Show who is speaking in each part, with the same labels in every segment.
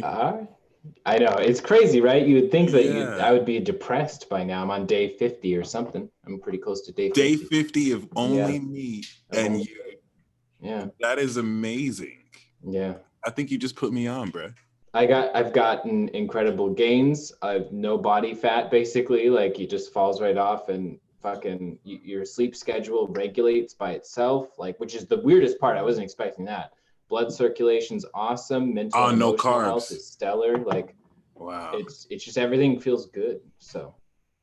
Speaker 1: Uh, I know it's crazy, right? You would think that I
Speaker 2: Yeah.
Speaker 1: would be depressed by now. I'm on day 50 or something. I'm pretty close to day
Speaker 2: Day
Speaker 1: 50.
Speaker 2: 50 of
Speaker 1: Yeah,
Speaker 2: only me
Speaker 1: of
Speaker 2: and
Speaker 1: only,
Speaker 2: you.
Speaker 1: yeah,
Speaker 2: That is amazing.
Speaker 1: yeah.
Speaker 2: I think you just put me on, bro.
Speaker 1: I've gotten incredible gains. I've no body fat basically. Like it just falls right off, and fucking your sleep schedule regulates by itself. Like, which is the weirdest part. I wasn't expecting that. Blood circulation's awesome. Mental
Speaker 2: Oh,
Speaker 1: and
Speaker 2: no
Speaker 1: emotional health
Speaker 2: carbs.
Speaker 1: is stellar. Like
Speaker 2: Wow.
Speaker 1: it's just everything feels good.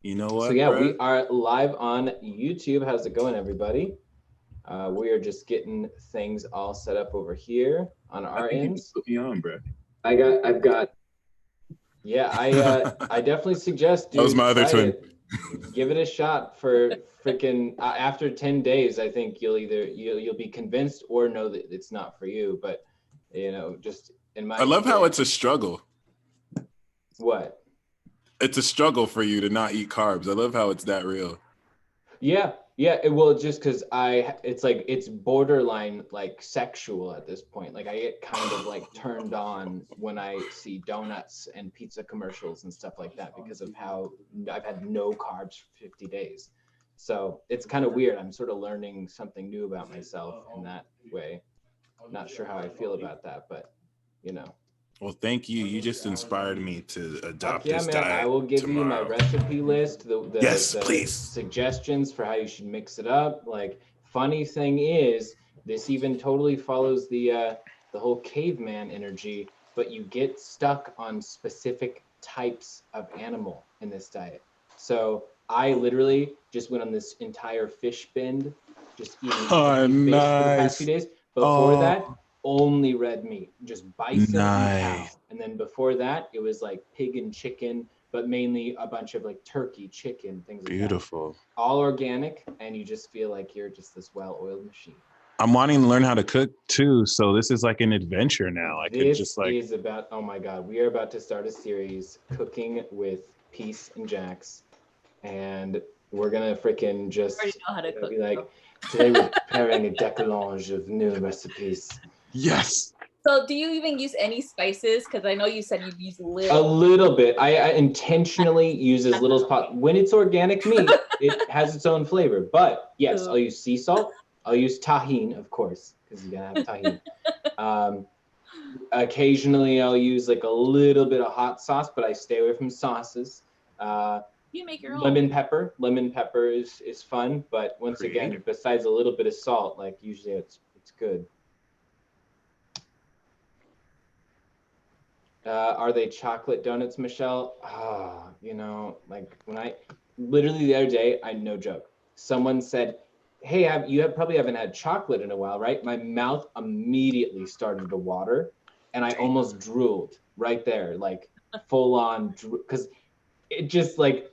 Speaker 2: You know
Speaker 1: So
Speaker 2: what,
Speaker 1: yeah,
Speaker 2: bro?
Speaker 1: we are live on YouTube. How's it going, everybody? We are just getting things all set up over here on
Speaker 2: I
Speaker 1: our
Speaker 2: think you just
Speaker 1: ends.
Speaker 2: put me on, bro.
Speaker 1: I've got Yeah, I definitely suggest,
Speaker 2: That was
Speaker 1: dude,
Speaker 2: my other
Speaker 1: try
Speaker 2: twin.
Speaker 1: it. Give it a shot for freaking after 10 days, I think you'll be convinced or know that it's not for you, but just in my
Speaker 2: I love how it's
Speaker 1: experience.
Speaker 2: a struggle.
Speaker 1: What?
Speaker 2: It's a struggle for you to not eat carbs. I love how it's that real.
Speaker 1: Yeah, yeah, it will just because it's like it's borderline like sexual at this point. Like I get kind of like turned on when I see donuts and pizza commercials and stuff like that because of how I've had no carbs for 50 days. So it's kind of weird. I'm sort of learning something new about myself in that way. Not sure how I feel about that, but you know.
Speaker 2: Well, thank you. You just inspired me to
Speaker 1: Fuck
Speaker 2: adopt
Speaker 1: yeah,
Speaker 2: this
Speaker 1: man. I
Speaker 2: diet
Speaker 1: will give you my
Speaker 2: tomorrow.
Speaker 1: recipe list,
Speaker 2: Yes,
Speaker 1: the
Speaker 2: please.
Speaker 1: suggestions for how you should mix it up. Like, funny thing is, this even totally follows the whole caveman energy, but you get stuck on specific types of animal in this diet. So I literally just went on this entire fish binge, just eating
Speaker 2: Oh,
Speaker 1: only fish for the past few
Speaker 2: nice.
Speaker 1: days. Before
Speaker 2: Oh,
Speaker 1: that, only red meat, just bison and cow.
Speaker 2: nice.
Speaker 1: And then before that, it was like pig and chicken, but mainly a bunch of like turkey, chicken, things like that.
Speaker 2: Beautiful.
Speaker 1: All organic, and you just feel like you're just this well-oiled machine.
Speaker 2: I'm wanting to learn how to cook too. So this is like an adventure now. I could
Speaker 1: This
Speaker 2: just like,
Speaker 1: is about, oh my God, we are about to start a series, Cooking with Peace and Jax. And we're gonna freaking just
Speaker 3: know how to cook.
Speaker 1: be like, today we're preparing a decalogue of new recipes.
Speaker 2: yes.
Speaker 3: So do you even use any spices? Because I know you said you use
Speaker 1: A
Speaker 3: little.
Speaker 1: little bit. I intentionally use as little as possible. When it's organic meat, it has its own flavor. But yes, I'll use sea salt. I'll use tahini, of course, because you gotta have tahini. Occasionally, I'll use like a little bit of hot sauce, but I stay away from sauces.
Speaker 3: You make your own.
Speaker 1: Lemon pepper. Lemon pepper is fun, but once again, besides a little bit of salt, like usually it's good. Are they chocolate donuts, Michelle? Like when I literally the other day, I no joke. Someone said, "Hey, you probably haven't had chocolate in a while, right?" My mouth immediately started to water, and I almost drooled right there, like full on, because it just like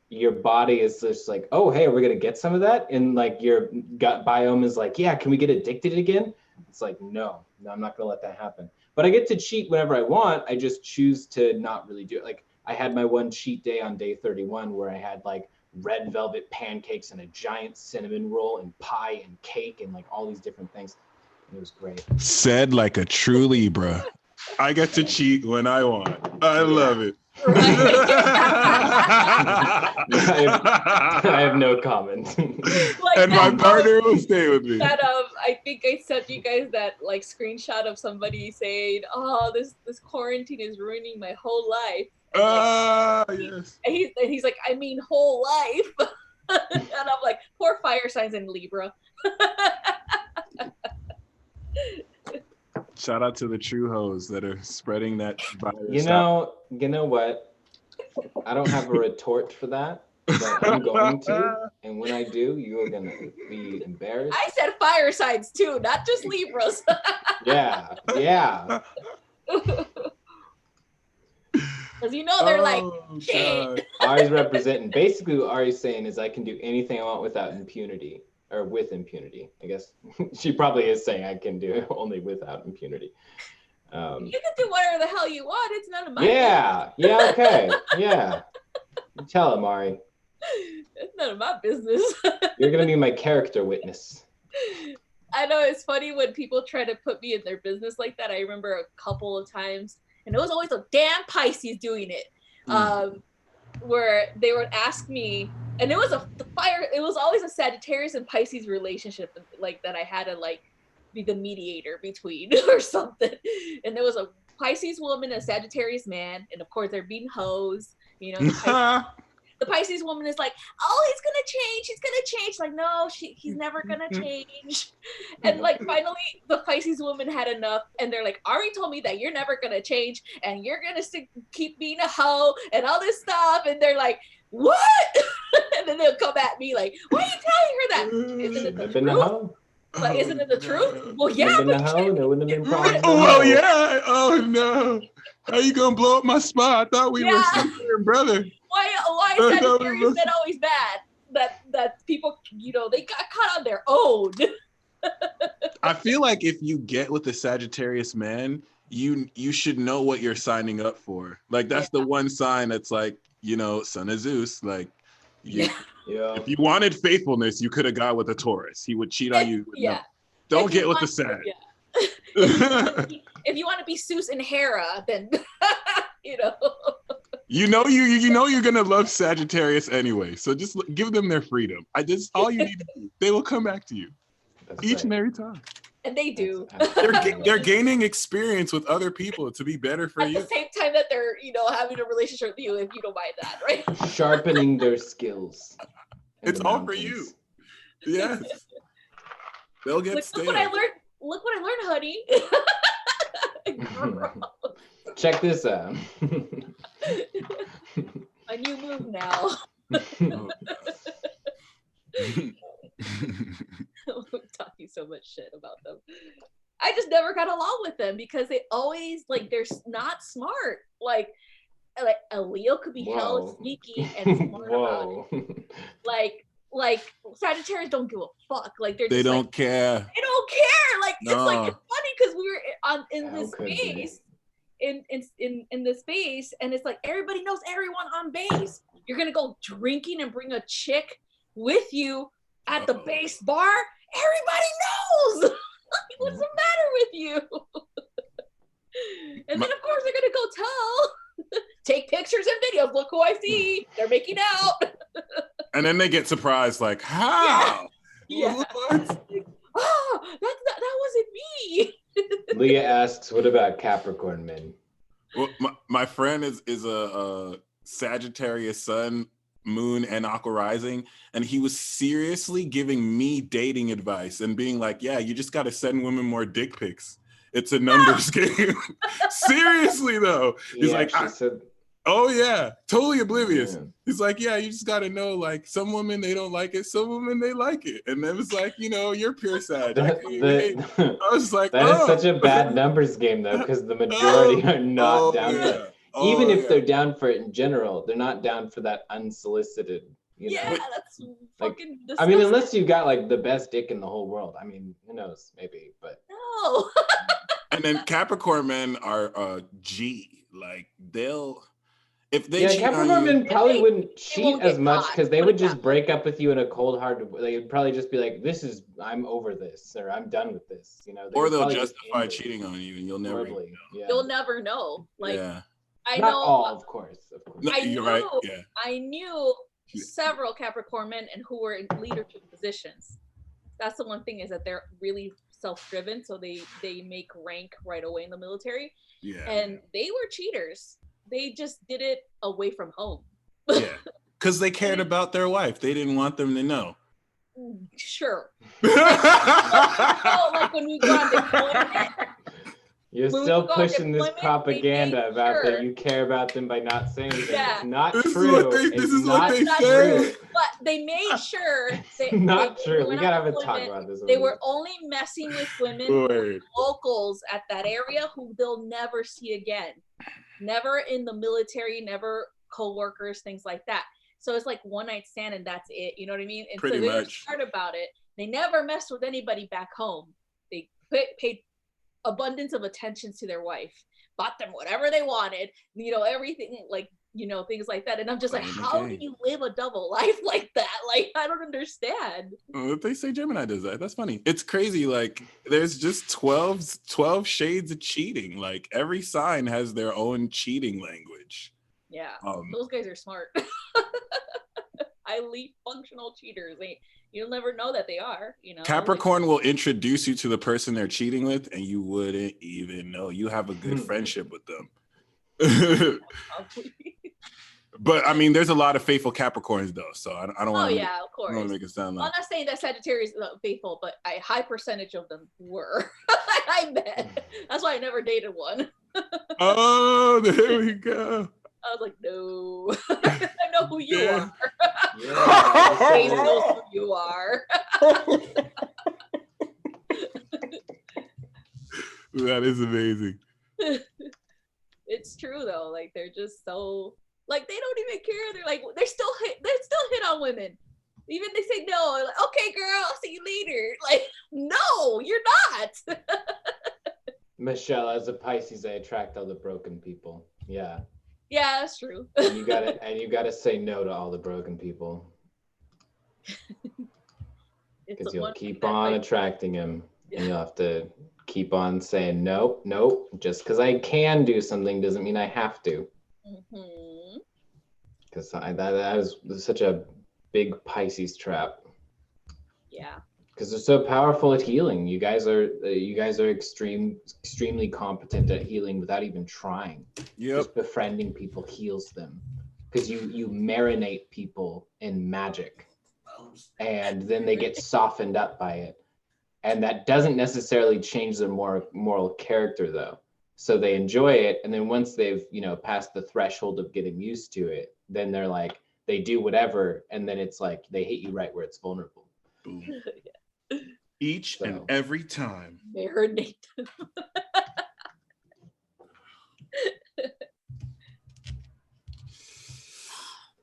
Speaker 1: your body is just like, "Oh, hey, we're gonna get some of that," and like your gut biome is like, "Yeah, can we get addicted again?" It's like, no, I'm not gonna let that happen. But I get to cheat whenever I want. I just choose to not really do it. Like I had my one cheat day on day 31 where I had like red velvet pancakes and a giant cinnamon roll and pie and cake and like all these different things. And it was great.
Speaker 2: Said like a true Libra. I get to cheat when I want. I love it.
Speaker 3: Right.
Speaker 1: I have no comment.
Speaker 3: Like
Speaker 2: and my partner will stay with me.
Speaker 3: That I think I sent you guys that like screenshot of somebody saying, "Oh, this quarantine is ruining my whole life."
Speaker 2: Yes.
Speaker 3: And he's like, "I mean, whole life." And I'm like, "Poor fire signs in Libra."
Speaker 2: Shout out to the true hoes that are spreading that virus.
Speaker 1: You know what? I don't have a retort for that, but I'm going to. And when I do, you are gonna be embarrassed.
Speaker 3: I said fire signs too, not just Libras.
Speaker 1: Yeah.
Speaker 3: Because you know they're like, shit.
Speaker 1: Ari's representing. Basically, what Ari's saying is I can do anything I want without impunity. Or with impunity, I guess. She probably is saying I can do it only without impunity.
Speaker 3: You can do whatever the hell you want. It's none of my
Speaker 1: business. Yeah, okay. Yeah. Tell him, Ari.
Speaker 3: It's none of my business.
Speaker 1: You're going to be my character witness.
Speaker 3: I know it's funny when people try to put me in their business like that. I remember a couple of times and it was always a damn Pisces doing it. Where they would ask me, and it was it was always a Sagittarius and Pisces relationship, like that I had to like be the mediator between or something. And there was a Pisces woman, a Sagittarius man, and of course they're being hoes, you know. The Pisces woman is like, oh, he's gonna change. Like, no, he's never gonna change. And like finally the Pisces woman had enough, and they're like, Ari told me that you're never gonna change and you're gonna keep being a hoe and all this stuff. And they're like, what? And then they'll come at me like, why are you telling her that? Isn't it the truth? Like, isn't it the truth? Well, yeah, but
Speaker 1: there wouldn't have been problems.
Speaker 2: Oh, well, yeah. Oh no. How you gonna blow up my spot? I thought we were sister and brother.
Speaker 3: Why is Sagittarius men always bad? That people, you know, they got caught on their own.
Speaker 2: I feel like if you get with a Sagittarius man, you should know what you're signing up for. Like that's the one sign that's like, you know, son of Zeus. Like, if you wanted faithfulness, you could have got with a Taurus. He would cheat on you. No. Don't get with the Sag.
Speaker 3: If you want to be Zeus and Hera, then you know.
Speaker 2: You know you're gonna love Sagittarius anyway. So just give them their freedom. All you need to do. They will come back to you each and every time.
Speaker 3: And they do.
Speaker 2: They're gaining experience with other people to be better for you.
Speaker 3: At the same time that they're, you know, having a relationship with you, if you don't mind that, right?
Speaker 1: Sharpening their skills.
Speaker 2: It's all for you. Yes. They'll get stale.
Speaker 3: Look what I learned, honey.
Speaker 1: Check this out.
Speaker 3: A new move now. I'm talking so much shit about them. I just never got along with them because they always they're not smart. Like a Leo could be hella sneaky and smart about it. Like Sagittarius don't give a fuck. Like
Speaker 2: they don't care.
Speaker 3: They don't care. Like it's like it's funny because we were in this space. In the space, and it's like everybody knows everyone on base. You're gonna go drinking and bring a chick with you at the base bar. Everybody knows. What's the matter with you? And then of course they're gonna go tell, take pictures and videos. Look who I see. They're making out.
Speaker 2: And then they get surprised, like, how?
Speaker 3: Yeah. Oh, that wasn't me.
Speaker 1: Leah asks, what about Capricorn men?
Speaker 2: Well, my friend is a Sagittarius sun, moon, and aqua rising, and he was seriously giving me dating advice and being like, yeah, you just got to send women more dick pics. It's a numbers game. Seriously, though. He's like, oh, yeah, totally oblivious. Yeah. He's like, yeah, you just got to know, like, some women, they don't like it. Some women, they like it. And then it's like, you know, you're pure Sag. I was like,
Speaker 1: that is such a bad numbers game, though, because the majority are not down for it. Even if they're down for it in general, they're not down for that unsolicited, you know?
Speaker 3: That's fucking disgusting.
Speaker 1: I mean, unless you've got, like, the best dick in the whole world. I mean, who knows, maybe, but.
Speaker 3: No.
Speaker 2: And then Capricorn men are G. Like, they'll... If they cheat
Speaker 1: Capricorn men probably wouldn't cheat as much because they would just break up with you in a cold hard. They would probably just be like, I'm over this, or I'm done with this, you know.
Speaker 2: Or they'll justify cheating on you and you'll never know.
Speaker 3: Yeah. You'll never know. Like, I
Speaker 1: Not
Speaker 3: know
Speaker 1: all, of course.
Speaker 2: No, you're right. Yeah.
Speaker 3: I knew several Capricorn men and who were in leadership positions. That's the one thing, is that they're really self-driven, so they make rank right away in the military.
Speaker 2: Yeah.
Speaker 3: And they were cheaters. They just did it away from home.
Speaker 2: Yeah, because they cared about their wife. They didn't want them to know.
Speaker 3: Sure. Like when we go on deployment.
Speaker 1: You're still pushing this propaganda about that you care about them by not saying that.
Speaker 3: Yeah.
Speaker 1: It's not true.
Speaker 2: This is what they say.
Speaker 3: But they made sure.
Speaker 1: Not true. We gotta have a talk about this.
Speaker 3: They were only messing with women, locals at that area who they'll never see again. Never in the military, never co-workers, things like that. So it's like one night stand and that's it. You know what I mean? And
Speaker 2: pretty
Speaker 3: so they
Speaker 2: much.
Speaker 3: were smart about it. They never messed with anybody back home. They paid abundance of attention to their wife, bought them whatever they wanted, you know, everything. Like you know, things like that. And I'm just like,
Speaker 2: Playing the
Speaker 3: how do
Speaker 2: game.
Speaker 3: you live a double life like that? Like, I don't understand.
Speaker 2: They say Gemini does that. That's funny. It's crazy. Like there's just 12 shades of cheating. Like every sign has their own cheating language.
Speaker 3: Yeah, those guys are smart. Highly functional cheaters. You'll never know that they are, you know.
Speaker 2: Capricorn will introduce you to the person they're cheating with, and you wouldn't even know. You have a good friendship with them. But I mean, there's a lot of faithful Capricorns though, so I don't want to.
Speaker 3: Oh yeah, of course.
Speaker 2: I don't want to make it sound like.
Speaker 3: I'm not saying that Sagittarius is faithful, but a high percentage of them were. I bet. That's why I never dated one.
Speaker 2: Oh, there we go.
Speaker 3: I was like, no. I know who you are.
Speaker 1: Yeah.
Speaker 3: Face knows who you are.
Speaker 2: That is amazing.
Speaker 3: It's true though. Like they're just so like they don't even care. They're like they're still hit on women. Even they say no, like, okay, girl, I'll see you later. Like, no, you're not.
Speaker 1: Michelle, as a Pisces, I attract all the broken people. Yeah.
Speaker 3: Yeah, that's true.
Speaker 1: And you gotta say no to all the broken people. Because you'll keep on attracting him. Yeah. And you'll have to keep on saying nope. Just because I can do something doesn't mean I have to. Because that was such a big Pisces trap.
Speaker 3: Yeah.
Speaker 1: Because they're so powerful at healing. You guys are extremely competent at healing without even trying.
Speaker 2: Yep.
Speaker 1: Just befriending people heals them. Because you marinate people in magic. And then they get softened up by it. And that doesn't necessarily change their moral character though. So they enjoy it, and then once they've, passed the threshold of getting used to it, then they're like, they do whatever, and then it's like they hit you right where it's vulnerable.
Speaker 2: Boom. Each and every time.
Speaker 3: Marinate.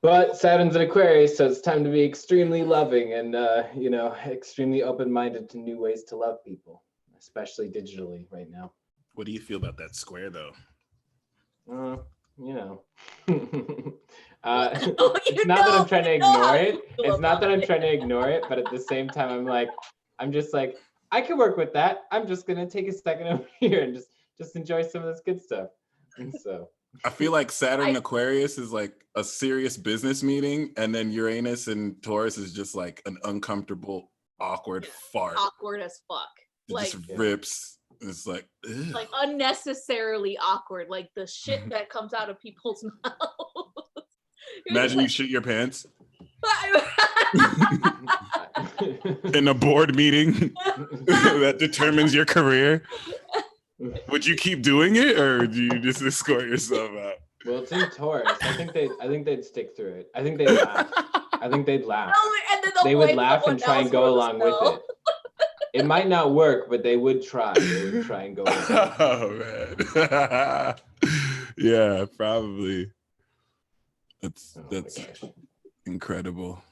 Speaker 1: But Saturn's in Aquarius, so it's time to be extremely loving and, extremely open-minded to new ways to love people, especially digitally right now.
Speaker 2: What do you feel about that square, though?
Speaker 1: It's not that I'm trying to ignore it. It's not that I'm trying to ignore it, but at the same time, I'm just like, I can work with that. I'm just gonna take a second over here and just enjoy some of this good stuff. And so
Speaker 2: I feel like Saturn Aquarius is like a serious business meeting, and then Uranus and Taurus is just like an uncomfortable, awkward fart.
Speaker 3: Awkward as fuck.
Speaker 2: It just rips. It's like, ugh.
Speaker 3: Like unnecessarily awkward. Like the shit that comes out of people's mouths.
Speaker 2: Imagine you shit your pants in a board meeting that determines your career. Would you keep doing it, or do you just escort yourself out?
Speaker 1: Well, it's in Taurus. I think they'd stick through it. I think they'd laugh. They would laugh and try and go along with it. It might not work, but they would try. They would try and go with it.
Speaker 2: Oh man. Yeah, probably. That's incredible.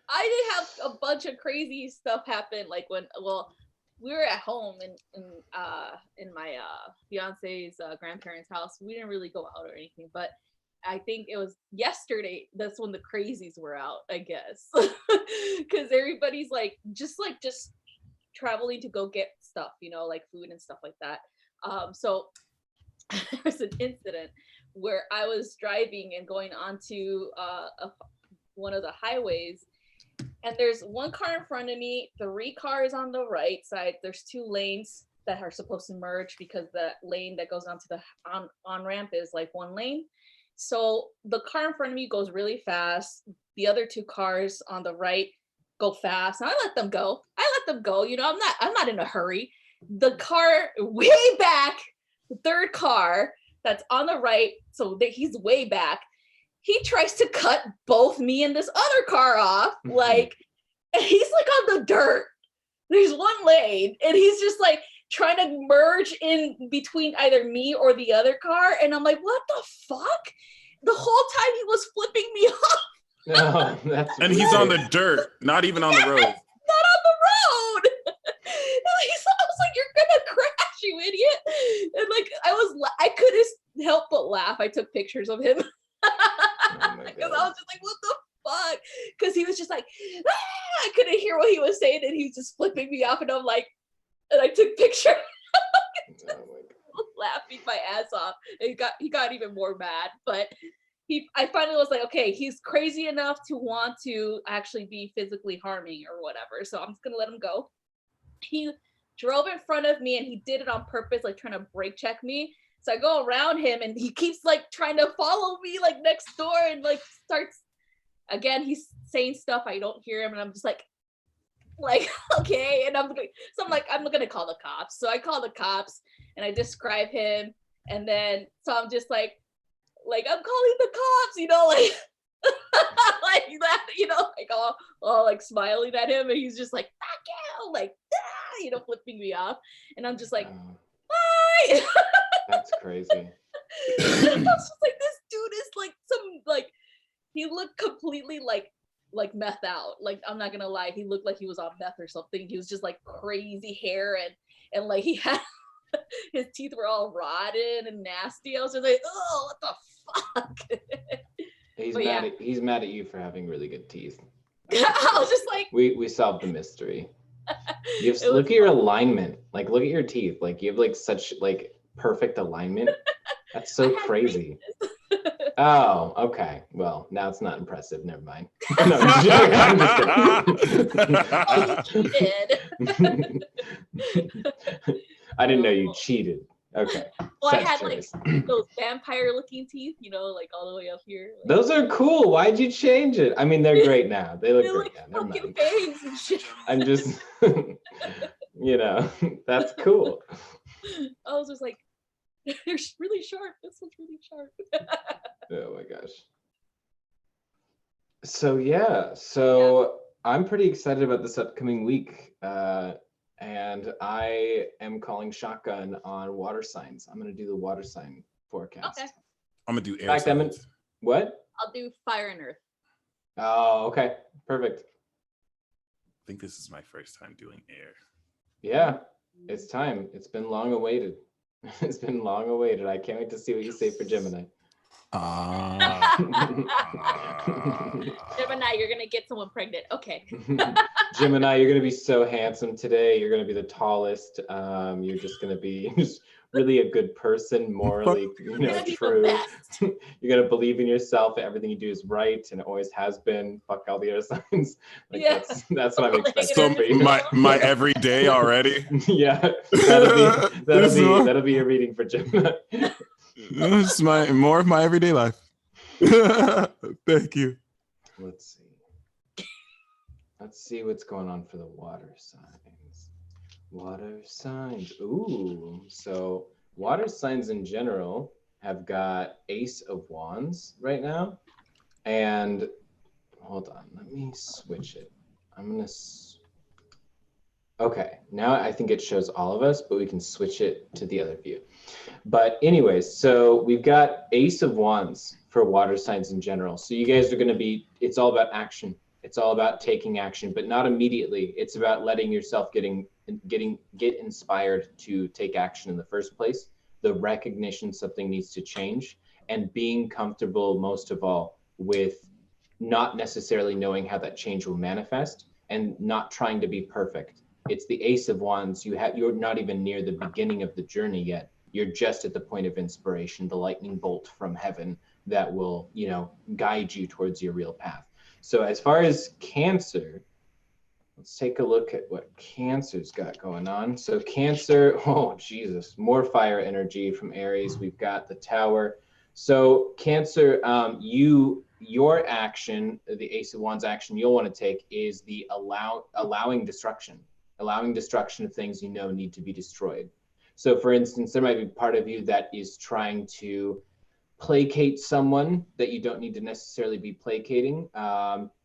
Speaker 3: I did have a bunch of crazy stuff happen, like when we were at home in my fiance's grandparents' house. We didn't really go out or anything, but I think it was yesterday. That's when the crazies were out, I guess, because everybody's just traveling to go get stuff, like food and stuff like that. So there was an incident where I was driving and going onto one of the highways. And there's one car in front of me, 3 cars on the right side. There's 2 lanes that are supposed to merge because the lane that goes onto the on-ramp is like 1 lane. So the car in front of me goes really fast. The other 2 cars on the right go fast. And I let them go. I'm not in a hurry. The car way back, the 3rd car that's on the right, so he's way back. He tries to cut both me and this other car off, and he's like on the dirt. There's 1 lane, and he's just like trying to merge in between either me or the other car. And I'm like, what the fuck? The whole time he was flipping me off.
Speaker 1: No, that's
Speaker 2: and he's on the dirt, not even on the road.
Speaker 3: Not on the road. And I was like, you're gonna crash, you idiot. And I couldn't, help but laugh. I took pictures of him.
Speaker 1: Oh my
Speaker 3: Because I
Speaker 1: God.
Speaker 3: was just like, what the fuck? Because he was just like, I couldn't hear what he was saying, and he was just flipping me off, and I'm like, and I took pictures.
Speaker 1: Oh my God.
Speaker 3: Laughing my ass off. And he got even more mad. But I finally was like, okay, he's crazy enough to want to actually be physically harming or whatever. So I'm just gonna let him go. He drove in front of me and he did it on purpose, like trying to brake check me. So I go around him and he keeps like trying to follow me like next door and like starts again, he's saying stuff, I don't hear him, and I'm just like okay, and I'm gonna call the cops. So I call the cops and I describe him, and then so I'm just like I'm calling the cops, you know, like like that, you know, like all like smiling at him, and he's just like fuck you, like you know, flipping me off, and I'm just like bye.
Speaker 1: That's crazy.
Speaker 3: I was just like, this dude is like he looked completely like meth out. Like, I'm not gonna lie, he looked like he was on meth or something. He was just like crazy hair and like he had his teeth were all rotten and nasty. I was just like, oh, what the fuck?
Speaker 1: He's mad at you for having really good teeth.
Speaker 3: I was just like,
Speaker 1: we solved the mystery. Look at your alignment. Like, look at your teeth. Like, you have like such like perfect alignment. That's so crazy. Oh, okay. Well, now it's not impressive. Never mind. No, I'm just kidding.
Speaker 3: oh, you cheated.
Speaker 1: I didn't know you cheated. Okay.
Speaker 3: Well, I had like those vampire-looking teeth, you know, like all the way up here. Like,
Speaker 1: those are cool. Why'd you change it? I mean, they're great now. They look great
Speaker 3: like
Speaker 1: now. Never
Speaker 3: fucking
Speaker 1: mind.
Speaker 3: fangs and shit.
Speaker 1: I'm just, you know, that's cool.
Speaker 3: I was just like, they're really sharp. This one's really sharp.
Speaker 1: Oh my gosh. So yeah, I'm pretty excited about this upcoming week. And I am calling shotgun on water signs. I'm gonna do the water sign forecast.
Speaker 3: Okay.
Speaker 2: I'm gonna do air signs.
Speaker 1: What?
Speaker 3: I'll do fire and earth.
Speaker 1: Oh, okay. Perfect.
Speaker 2: I think this is my first time doing air.
Speaker 1: Yeah, it's time. It's been long awaited. It's been long awaited. I can't wait to see what you say for Gemini.
Speaker 3: Gemini, you're gonna get someone pregnant. Okay.
Speaker 1: Gemini, you're gonna be so handsome today. You're gonna be the tallest. You're just gonna be just really a good person, morally, you know, true. You're gonna believe in yourself. Everything you do is right, and it always has been. Fuck all the other signs. Like, yeah, that's what I'm expecting.
Speaker 2: So for you. my everyday already.
Speaker 1: Yeah, that'll be your reading for Gemini.
Speaker 2: It's more of my everyday life. Thank you.
Speaker 1: Let's see what's going on for the water signs. Water signs. Ooh, so water signs in general have got Ace of Wands right now. And hold on, let me switch it. Okay, now I think it shows all of us, but we can switch it to the other view. But anyways, so we've got Ace of Wands for water signs in general. So you guys are going to be, it's all about action. It's all about taking action, but not immediately. It's about letting yourself get inspired to take action in the first place. The recognition something needs to change, and being comfortable most of all with not necessarily knowing how that change will manifest, and not trying to be perfect. It's the Ace of Wands. You're not even near the beginning of the journey yet. You're just at the point of inspiration, the lightning bolt from heaven that will, you know, guide you towards your real path. So as far as Cancer, let's take a look at what Cancer's got going on. So Cancer, oh Jesus, more fire energy from Aries. We've got the Tower. So Cancer, your action, the Ace of Wands action you'll want to take is the allowing destruction of things you know need to be destroyed. So for instance, there might be part of you that is trying to placate someone that you don't need to necessarily be placating,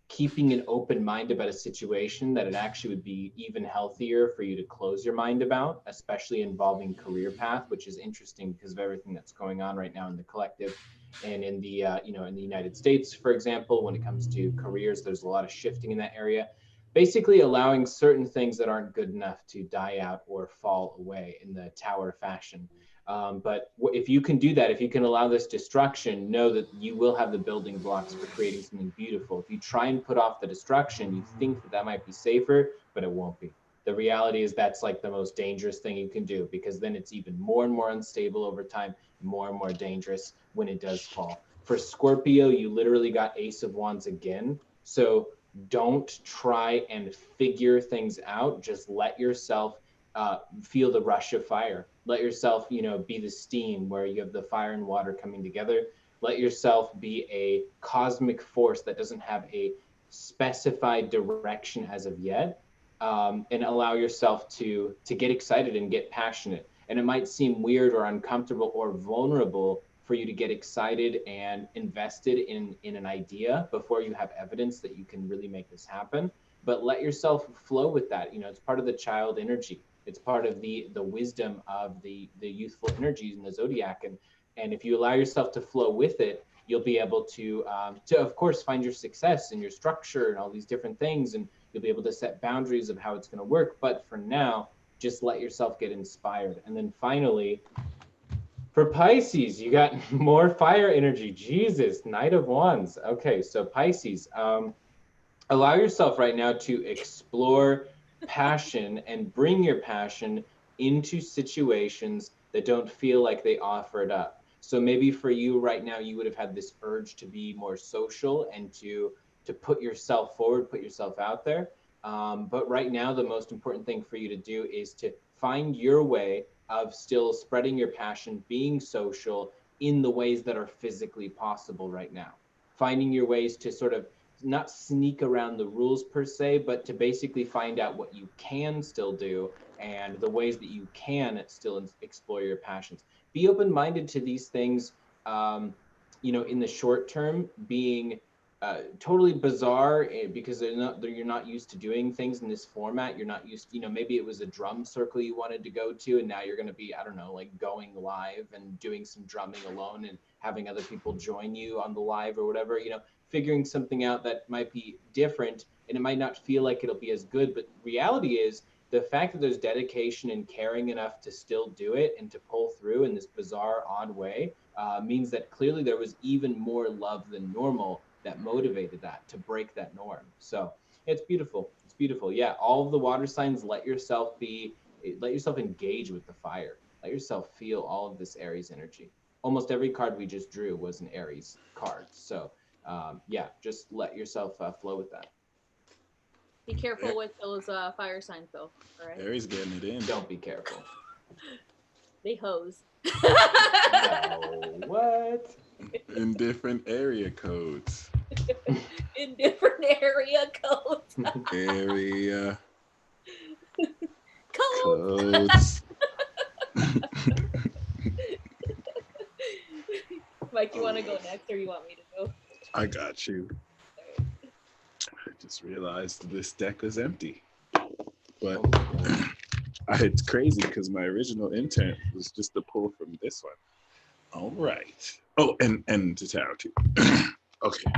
Speaker 1: keeping an open mind about a situation that it actually would be even healthier for you to close your mind about, especially involving career path, which is interesting because of everything that's going on right now in the collective and in the in the United States, for example. When it comes to careers, there's a lot of shifting in that area. Basically allowing certain things that aren't good enough to die out or fall away in the Tower fashion. But if you can do that, if you can allow this destruction, know that you will have the building blocks for creating something beautiful. If you try and put off the destruction, you think that that might be safer, but it won't be. The reality is that's like the most dangerous thing you can do, because then it's even more and more unstable over time, more and more dangerous when it does fall. For Scorpio, you literally got Ace of Wands again. So don't try and figure things out. Just let yourself feel the rush of fire. Let yourself, you know, be the steam where you have the fire and water coming together. Let yourself be a cosmic force that doesn't have a specified direction as of yet, and allow yourself to get excited and get passionate. And it might seem weird or uncomfortable or vulnerable for you to get excited and invested in an idea before you have evidence that you can really make this happen. But let yourself flow with that. You know, it's part of the child energy. It's part of the wisdom of the youthful energies in the zodiac. And if you allow yourself to flow with it, you'll be able to of course find your success and your structure and all these different things, and you'll be able to set boundaries of how it's going to work. But for now, just let yourself get inspired. And then finally, for Pisces, you got more fire energy. Jesus, Knight of Wands. Okay, so Pisces, allow yourself right now to explore passion and bring your passion into situations that don't feel like they offer it up. So maybe for you right now, you would have had this urge to be more social and to put yourself forward, put yourself out there. But right now, the most important thing for you to do is to find your way of still spreading your passion, being social in the ways that are physically possible right now. Finding your ways to sort of not sneak around the rules per se, but to basically find out what you can still do and the ways that you can still explore your passions. Be open-minded to these things, you know, in the short term, being totally bizarre because you're not used to doing things in this format. You're not used, you know, maybe it was a drum circle you wanted to go to, and now you're going to be, I don't know, like going live and doing some drumming alone and having other people join you on the live or whatever, you know, figuring something out that might be different, and it might not feel like it'll be as good. But reality is, the fact that there's dedication and caring enough to still do it and to pull through in this bizarre, odd way means that clearly there was even more love than normal that motivated that to break that norm. So it's beautiful. It's beautiful. Yeah, all of the water signs, let yourself engage with the fire. Let yourself feel all of this Aries energy. Almost every card we just drew was an Aries card. So yeah, just let yourself flow with that.
Speaker 3: Be careful with those fire signs, though. All right.
Speaker 2: Aries getting it in.
Speaker 1: Don't be careful.
Speaker 3: They hose.
Speaker 1: No, what?
Speaker 2: In different area codes.
Speaker 3: In different area codes.
Speaker 2: Area
Speaker 3: Codes.
Speaker 2: codes.
Speaker 3: Mike, you want to go next, or you want me to go?
Speaker 2: I got you. I just realized this deck is empty. But it's crazy because my original intent was just to pull from this one. All right. Oh, and the tarot too. Okay.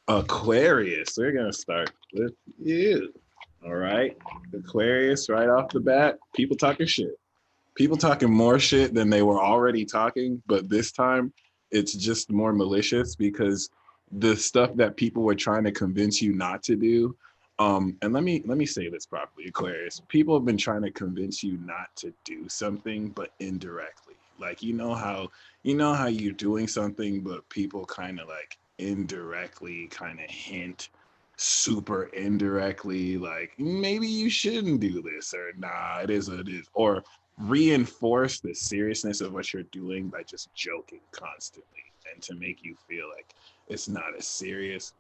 Speaker 2: Aquarius. We're gonna start with you. All right. Aquarius, right off the bat, people talking shit. People talking more shit than they were already talking, but this time it's just more malicious because the stuff that people were trying to convince you not to do. And let me say this properly, Aquarius. People have been trying to convince you not to do something, but indirectly. Like you know how you're doing something, but people kind of like indirectly kind of hint super indirectly, like maybe you shouldn't do this, or nah, it is what it is, or reinforce the seriousness of what you're doing by just joking constantly and to make you feel like it's not as serious.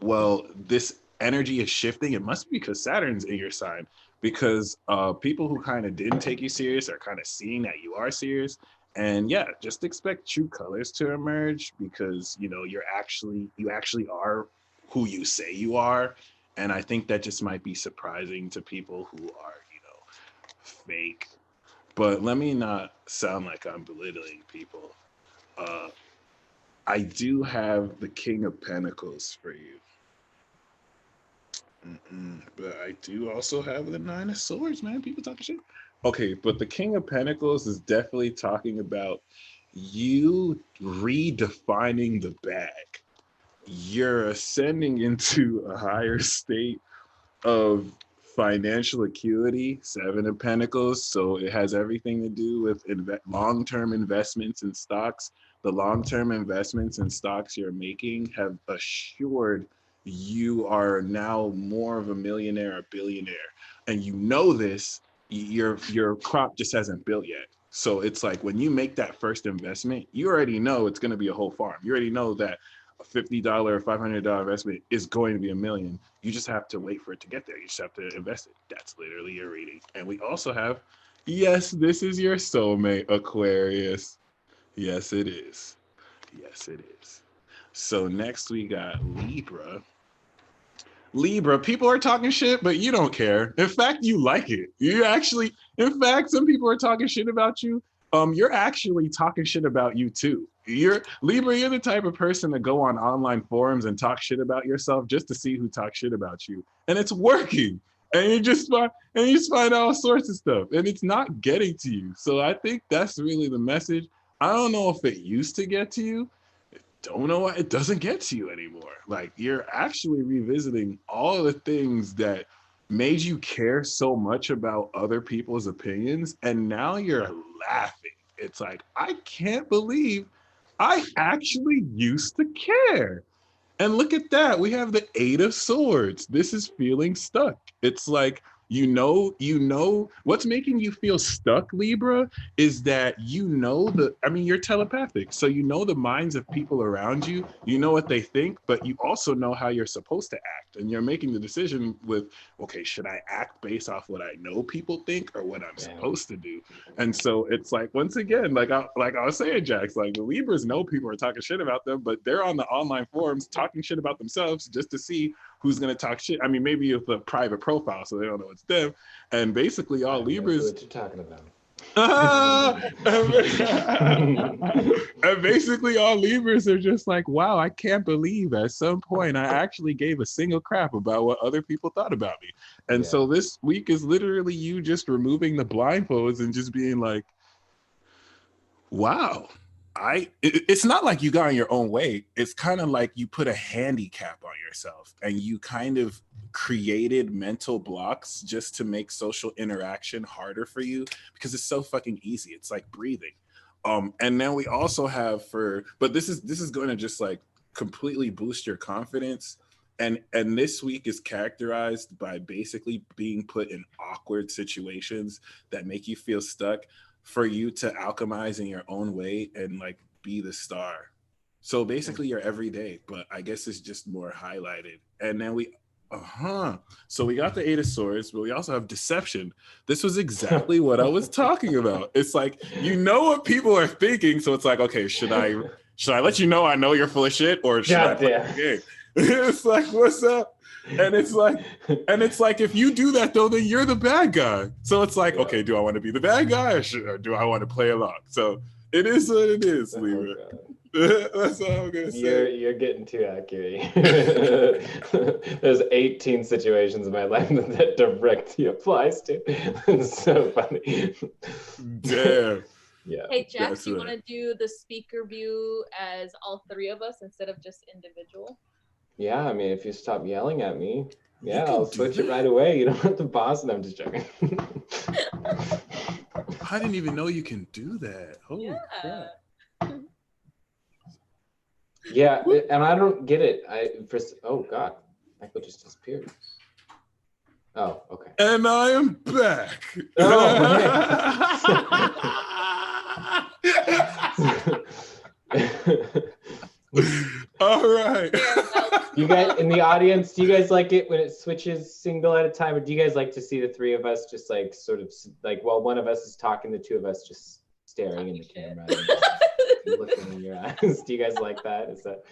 Speaker 2: Well, this energy is shifting. It must be because Saturn's in your sign, because people who kind of didn't take you serious are kind of seeing that you are serious. And yeah, just expect true colors to emerge because you know you actually are who you say you are. And I think that just might be surprising to people who are, you know, fake. But let me not sound like I'm belittling people. I do have the King of Pentacles for you. But I do also have the Nine of Swords, man. People talking shit. Okay, but the King of Pentacles is definitely talking about you redefining the bag. You're ascending into a higher state of financial acuity, Seven of Pentacles. So it has everything to do with long-term investments in stocks. The long-term investments in stocks you're making have assured you are now more of a millionaire or billionaire. And you know this, your crop just hasn't built yet. So it's like when you make that first investment, you already know it's going to be a whole farm. You already know that a $50 or $500 investment is going to be $1 million. You just have to wait for it to get there. You just have to invest it. That's literally your reading. And we also have, yes, this is your soulmate, Aquarius. Yes, it is. Yes, it is. So next we got Libra. Libra, people are talking shit, but you don't care. In fact, you like it. You actually, in fact, some people are talking shit about you. You're actually talking shit about you too. You're Libra, you're the type of person to go on online forums and talk shit about yourself just to see who talks shit about you. And it's working. And you just find all sorts of stuff. And it's not getting to you. So I think that's really the message. I don't know if it used to get to you, don't know why it doesn't get to you anymore. Like you're actually revisiting all the things that made you care so much about other people's opinions, and now you're laughing. It's like, I can't believe I actually used to care. And look at that. We have the Eight of Swords. This is feeling stuck. It's like, you know, what's making you feel stuck, Libra, is that you're telepathic. So you know the minds of people around you, you know what they think, but you also know how you're supposed to act. And you're making the decision with, okay, should I act based off what I know people think or what I'm supposed to do? And so it's like, once again, like I was saying, Jax, like the Libras know people are talking shit about them, but they're on the online forums talking shit about themselves just to see who's going to talk shit. I mean, maybe with a private profile, so they don't know it's them. And basically all Libras...
Speaker 1: What you're talking about.
Speaker 2: And basically all Libras are just like, wow, I can't believe at some point I actually gave a single crap about what other people thought about me. And so this week is literally you just removing the blindfolds and just being like, wow. It's not like you got in your own way. It's kind of like you put a handicap on yourself and you kind of created mental blocks just to make social interaction harder for you because it's so fucking easy. It's like breathing. And then we also have but this is going to just like completely boost your confidence. And this week is characterized by basically being put in awkward situations that make you feel stuck, for you to alchemize in your own way and like be the star. So basically you're everyday, but I guess it's just more highlighted. And then so we got the Eight of Swords, but we also have deception. This was exactly what I was talking about. It's like, you know what people are thinking, so it's like, okay, should I let you know I know you're full of shit, or should I play the game? It's like, what's up? And it's like, if you do that though, then you're the bad guy. So it's like, okay, do I want to be the bad guy or do I want to play along? So it is what it is, Libra. That's all I'm gonna say.
Speaker 1: You're getting too accurate. There's 18 situations in my life that directly applies to. It's so funny.
Speaker 2: Damn.
Speaker 1: Yeah.
Speaker 3: Hey, Jax, you want to do the speaker view as all three of us instead of just individual?
Speaker 1: Yeah, I mean, if you stop yelling at me, I'll switch it right away. You don't have to pause. No, I'm just joking.
Speaker 2: I didn't even know you can do that. Holy crap.
Speaker 1: Yeah, and I don't get it. Oh God, Michael just disappeared. Oh, okay.
Speaker 2: And I am back. All right.
Speaker 1: You guys in the audience, do you guys like it when it switches single at a time, or do you guys like to see the three of us just like sort of like while one of us is talking, the two of us just staring in the camera and looking in your eyes? Do you guys like that? Is that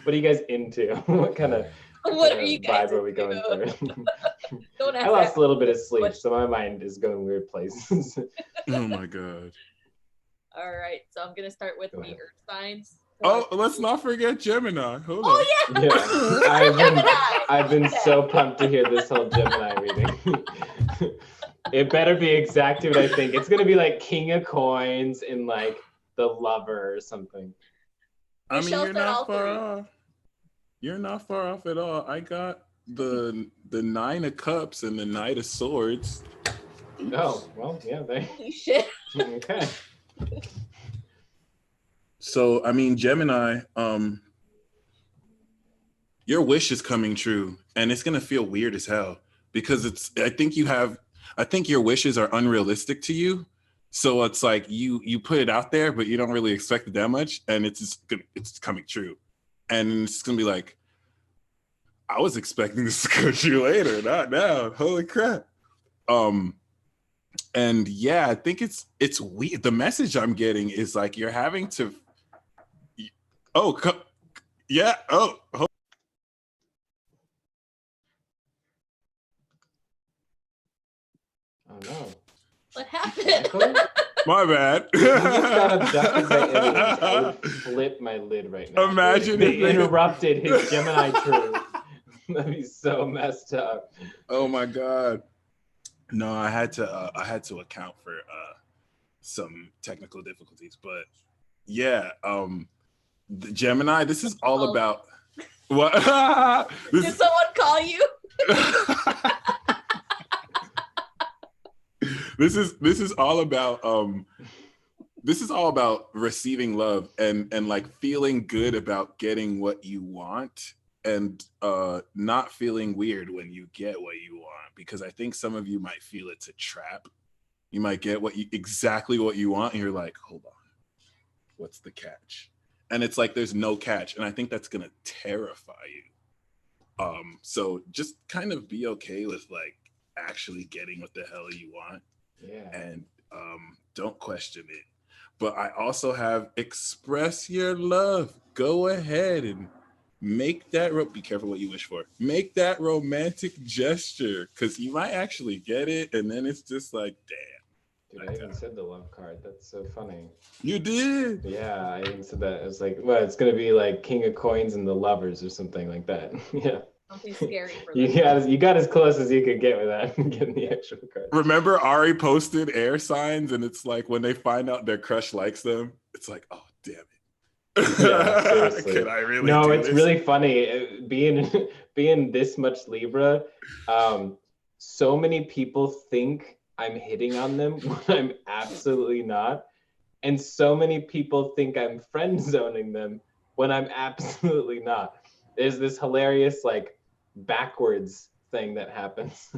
Speaker 1: what are you guys into? What kind of vibe are we going for? I lost a little bit of sleep, so my mind is going weird places.
Speaker 2: Oh my God.
Speaker 3: All right, so I'm gonna start with the earth signs.
Speaker 2: Oh, let's not forget Gemini. Hold on.
Speaker 3: Yeah.
Speaker 1: I've been so pumped to hear this whole Gemini reading. It better be exactly what I think. It's gonna be like King of Coins and like the Lover or something.
Speaker 2: I mean,
Speaker 3: Michelle
Speaker 2: you're
Speaker 3: said all
Speaker 2: not far
Speaker 3: three.
Speaker 2: off. You're not far off at all. I got the Nine of Cups and the Knight of Swords.
Speaker 1: Oh, well, yeah, they.
Speaker 3: Holy shit.
Speaker 1: Okay.
Speaker 2: So, I mean, Gemini, your wish is coming true, and it's gonna feel weird as hell because I think your wishes are unrealistic to you. So it's like you put it out there, but you don't really expect it that much, and it's coming true, and it's gonna be like, I was expecting this to go true later, not now. Holy crap! And yeah, I think it's weird. The message I'm getting is like you're having to. Oh, yeah. Oh.
Speaker 1: Oh no.
Speaker 3: What happened?
Speaker 1: Michael?
Speaker 2: My bad.
Speaker 1: If you just got abducted by aliens, I would flip my lid right now.
Speaker 2: Imagine
Speaker 1: they
Speaker 2: if
Speaker 1: interrupted his Gemini truth. That'd be so messed up.
Speaker 2: Oh my god. No, I had to account for some technical difficulties, but yeah, the Gemini, this is all about what
Speaker 3: Did someone call you?
Speaker 2: This is all about receiving love and like feeling good about getting what you want and not feeling weird when you get what you want, because I think some of you might feel it's a trap. You might get exactly what you want and you're like, hold on, what's the catch? And it's like there's no catch, and I think that's gonna terrify you. So just kind of be okay with like actually getting what the hell you want.
Speaker 1: Yeah.
Speaker 2: And don't question it. But I also have express your love. Go ahead and make that be careful what you wish for. Make that romantic gesture, because you might actually get it, and then it's just like, damn.
Speaker 1: Dude, I even said the love card. That's so funny.
Speaker 2: You did.
Speaker 1: Yeah, I even said that. I was like, well, it's gonna be like King of Coins and the Lovers or something like that. Yeah.
Speaker 3: Something scary for
Speaker 1: you got as close as you could get with that, getting the actual card.
Speaker 2: Remember Ari posted air signs, and it's like when they find out their crush likes them, it's like, oh damn it.
Speaker 1: Yeah, seriously.
Speaker 2: Could I really?
Speaker 1: No,
Speaker 2: do
Speaker 1: it's
Speaker 2: this?
Speaker 1: really funny being this much Libra. So many people think I'm hitting on them when I'm absolutely not, and so many people think I'm friend zoning them when I'm absolutely not. There's this hilarious like backwards thing that happens.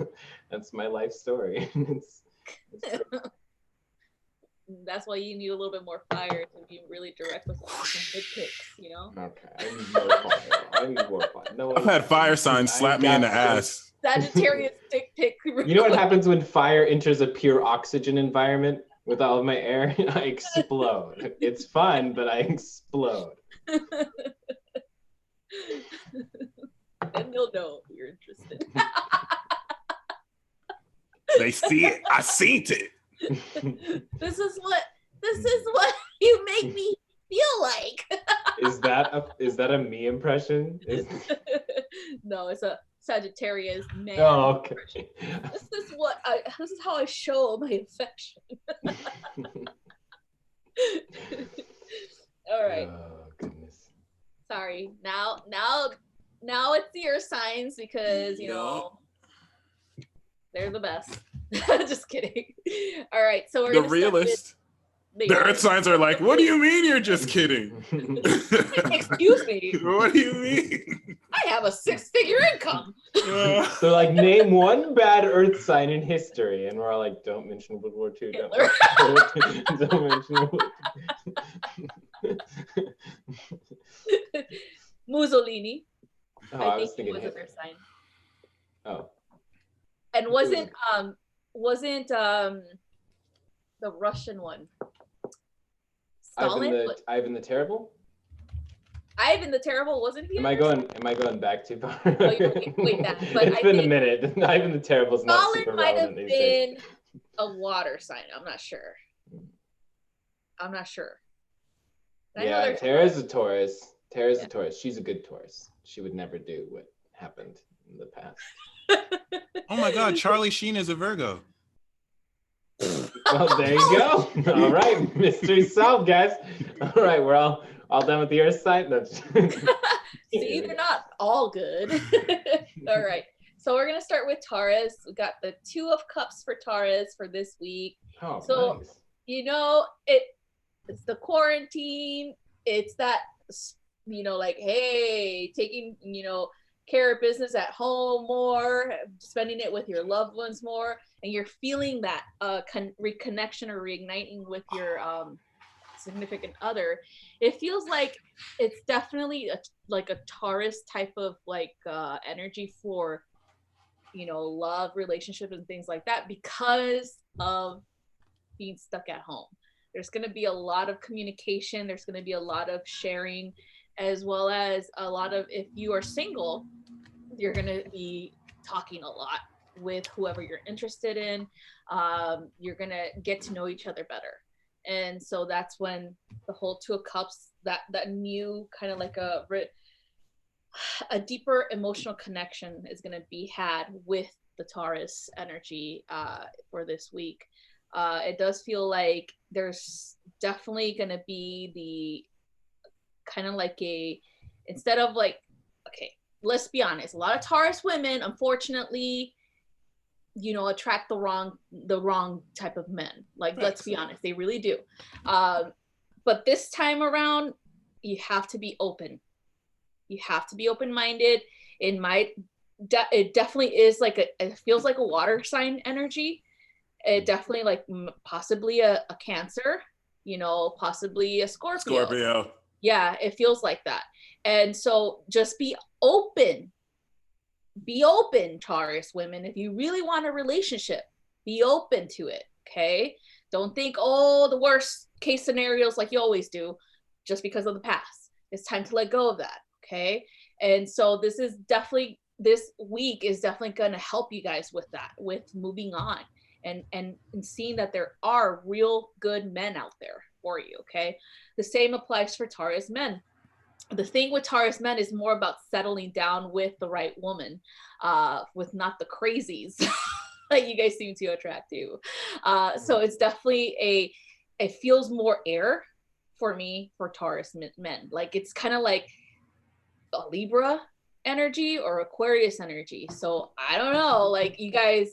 Speaker 1: That's my life story. It's
Speaker 3: That's why you need a little bit more fire to be really direct with some good picks, you know?
Speaker 1: okay. I need more fire. I need more fire. No
Speaker 2: I've had fire signs slap me in the ass.
Speaker 3: Sagittarius dick pic.
Speaker 1: You know what happens when fire enters a pure oxygen environment with all of my air? I explode. It's fun, but I explode.
Speaker 3: Then they'll know you're interested.
Speaker 2: They see it. I seen it.
Speaker 3: This is what you make me feel like.
Speaker 1: Is that a me impression?
Speaker 3: No, it's a Sagittarius man.
Speaker 1: Oh, okay.
Speaker 3: Impression. This is how I show my affection. All right.
Speaker 1: Oh goodness.
Speaker 3: Sorry. Now it's your signs because you know they're the best. Just kidding. All right, so we're
Speaker 2: the realist. The earth signs are like, what do you mean you're just kidding?
Speaker 3: Excuse me.
Speaker 2: What do you mean?
Speaker 3: I have a 6-figure income.
Speaker 1: They're like, name one bad earth sign in history, and we're all like, don't mention World War II. Don't mention World War II.
Speaker 3: Mussolini.
Speaker 1: Oh,
Speaker 3: I
Speaker 1: I was
Speaker 3: think
Speaker 1: thinking
Speaker 3: he was a
Speaker 1: Hitler.
Speaker 3: earth sign.
Speaker 1: Oh.
Speaker 3: And wasn't the Russian one Stalin?
Speaker 1: Ivan the Terrible?
Speaker 3: Ivan the Terrible wasn't he?
Speaker 1: Am I going back too far?
Speaker 3: Oh, wait, that. But
Speaker 1: It's been a minute. Ivan the Terrible is not super
Speaker 3: Stalin might have
Speaker 1: relevant these days.
Speaker 3: been a water sign. I'm not sure.
Speaker 1: Yeah, Tara's a Taurus. Tara's a Taurus. She's a good Taurus. She would never do what happened in the past.
Speaker 2: Oh my God, Charlie Sheen is a Virgo.
Speaker 1: Well, there you go. All right, mystery solved, guys. All right, we're all done with the Earth sign.
Speaker 3: See, they're not all good. All right. So we're gonna start with Taurus. We got the Two of Cups for Taurus for this week.
Speaker 1: Oh,
Speaker 3: So
Speaker 1: nice.
Speaker 3: you know, it's the quarantine. It's that, you know, like, hey, taking, you know, care of business at home more, spending it with your loved ones more, and you're feeling that reconnection or reigniting with your significant other. It feels like it's definitely like a Taurus type of like energy for, you know, love, relationship, and things like that because of being stuck at home. There's going to be a lot of communication. There's going to be a lot of sharing, as well as a lot of, if you are single, you're going to be talking a lot with whoever you're interested in. You're going to get to know each other better. And so that's when the whole Two of Cups, that new kind of like a deeper emotional connection is going to be had with the Taurus energy for this week. It does feel like there's definitely going to be the kind of like instead of like, okay, let's be honest, a lot of Taurus women, unfortunately, you know, attract the wrong type of men. Like, right. Let's be honest, they really do. But this time around, you have to be open. You have to be open-minded. It definitely is like it feels like a water sign energy. It definitely like possibly a Cancer, you know, possibly a Scorpio. Yeah, it feels like that. And so just be open. Be open, Taurus women. If you really want a relationship, be open to it, okay? Don't think, oh, the worst case scenarios like you always do just because of the past. It's time to let go of that, okay? And so this week is definitely going to help you guys with that, with moving on and seeing that there are real good men out there for you, okay? The same applies for Taurus men. The thing with Taurus men is more about settling down with the right woman, with not the crazies that you guys seem to attract to. So it's definitely it feels more air for me for Taurus men. Like it's kind of like a Libra energy or Aquarius energy. So I don't know, like you guys,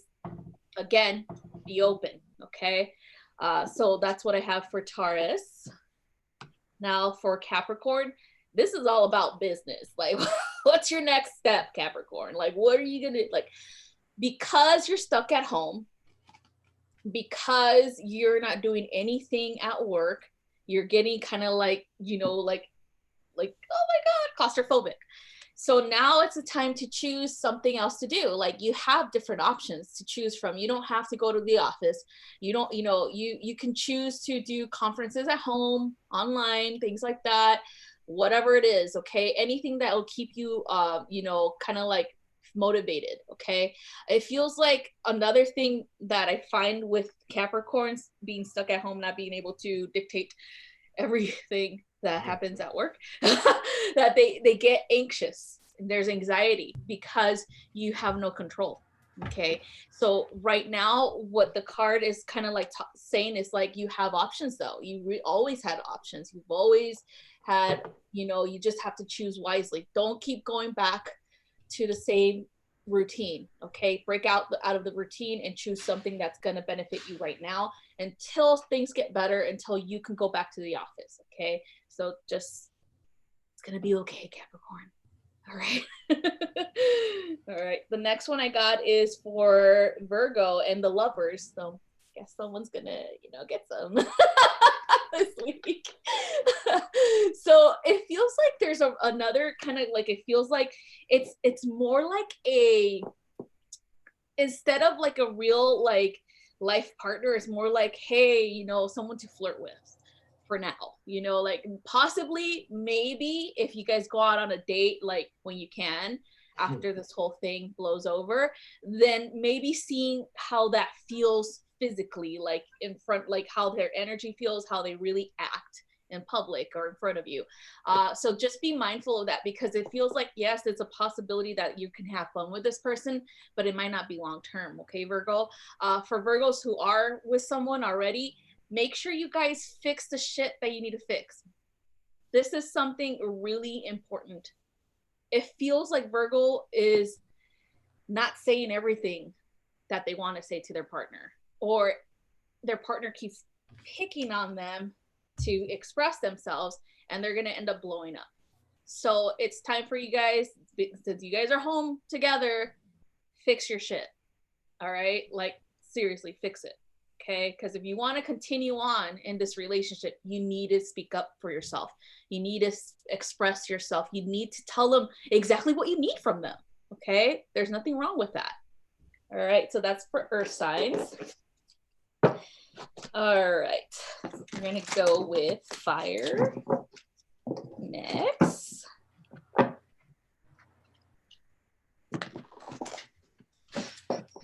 Speaker 3: again, be open, okay? So that's what I have for Taurus. Now for Capricorn, this is all about business. Like, what's your next step, Capricorn? Like, what are you gonna, like, because you're stuck at home, because you're not doing anything at work, you're getting kind of like, you know, like, oh my God, claustrophobic. So now it's a time to choose something else to do. Like you have different options to choose from. You don't have to go to the office. You don't, you know, you can choose to do conferences at home, online, things like that, whatever it is. Okay. Anything that will keep you, you know, kind of like motivated. Okay. It feels like another thing that I find with Capricorns being stuck at home, not being able to dictate everything that happens at work, that they get anxious. There's anxiety because you have no control. Okay, so right now what the card is kind of like saying is like you have options though. You always had options. You've always had, you know, you just have to choose wisely. Don't keep going back to the same routine. Okay, break out of the routine and choose something that's going to benefit you right now until things get better, until you can go back to the office. Okay, so just, it's going to be okay, Capricorn. All right. All right, the next one I got is for Virgo and the lovers. So I guess someone's gonna, you know, get some this week. So it feels like there's another kind of like, it feels like it's more like instead of like a real like life partner, it's more like, hey, you know, someone to flirt with for now, you know, like possibly maybe if you guys go out on a date, like when you can, after this whole thing blows over, then maybe seeing how that feels physically, like in front, like how their energy feels, how they really act in public or in front of you. So just be mindful of that, because it feels like, yes, it's a possibility that you can have fun with this person, but it might not be long term. Okay, Virgo. For Virgos who are with someone already, make sure you guys fix the shit that you need to fix. This is something really important. It feels like Virgo is not saying everything that they want to say to their partner, or their partner keeps picking on them to express themselves, and they're going to end up blowing up. So it's time for you guys, since you guys are home together, fix your shit. All right? Like, seriously, fix it. Okay? Because if you want to continue on in this relationship, you need to speak up for yourself. You need to express yourself. You need to tell them exactly what you need from them. Okay? There's nothing wrong with that. All right, so that's for earth signs. All right, we're gonna go with fire next.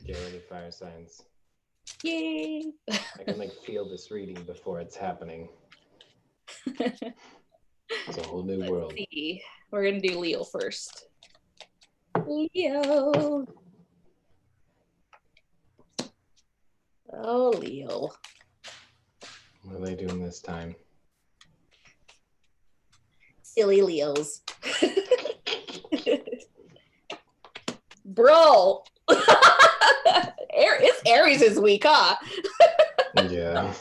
Speaker 1: Get ready, fire signs.
Speaker 3: Yay!
Speaker 1: I can like feel this reading before it's happening. It's a whole new world.
Speaker 3: Let's see. We're gonna do Leo first. Leo. Oh, Leo.
Speaker 1: What are they doing this time?
Speaker 3: Silly Leos. Bro. It's Aries' week, huh?
Speaker 1: Yeah.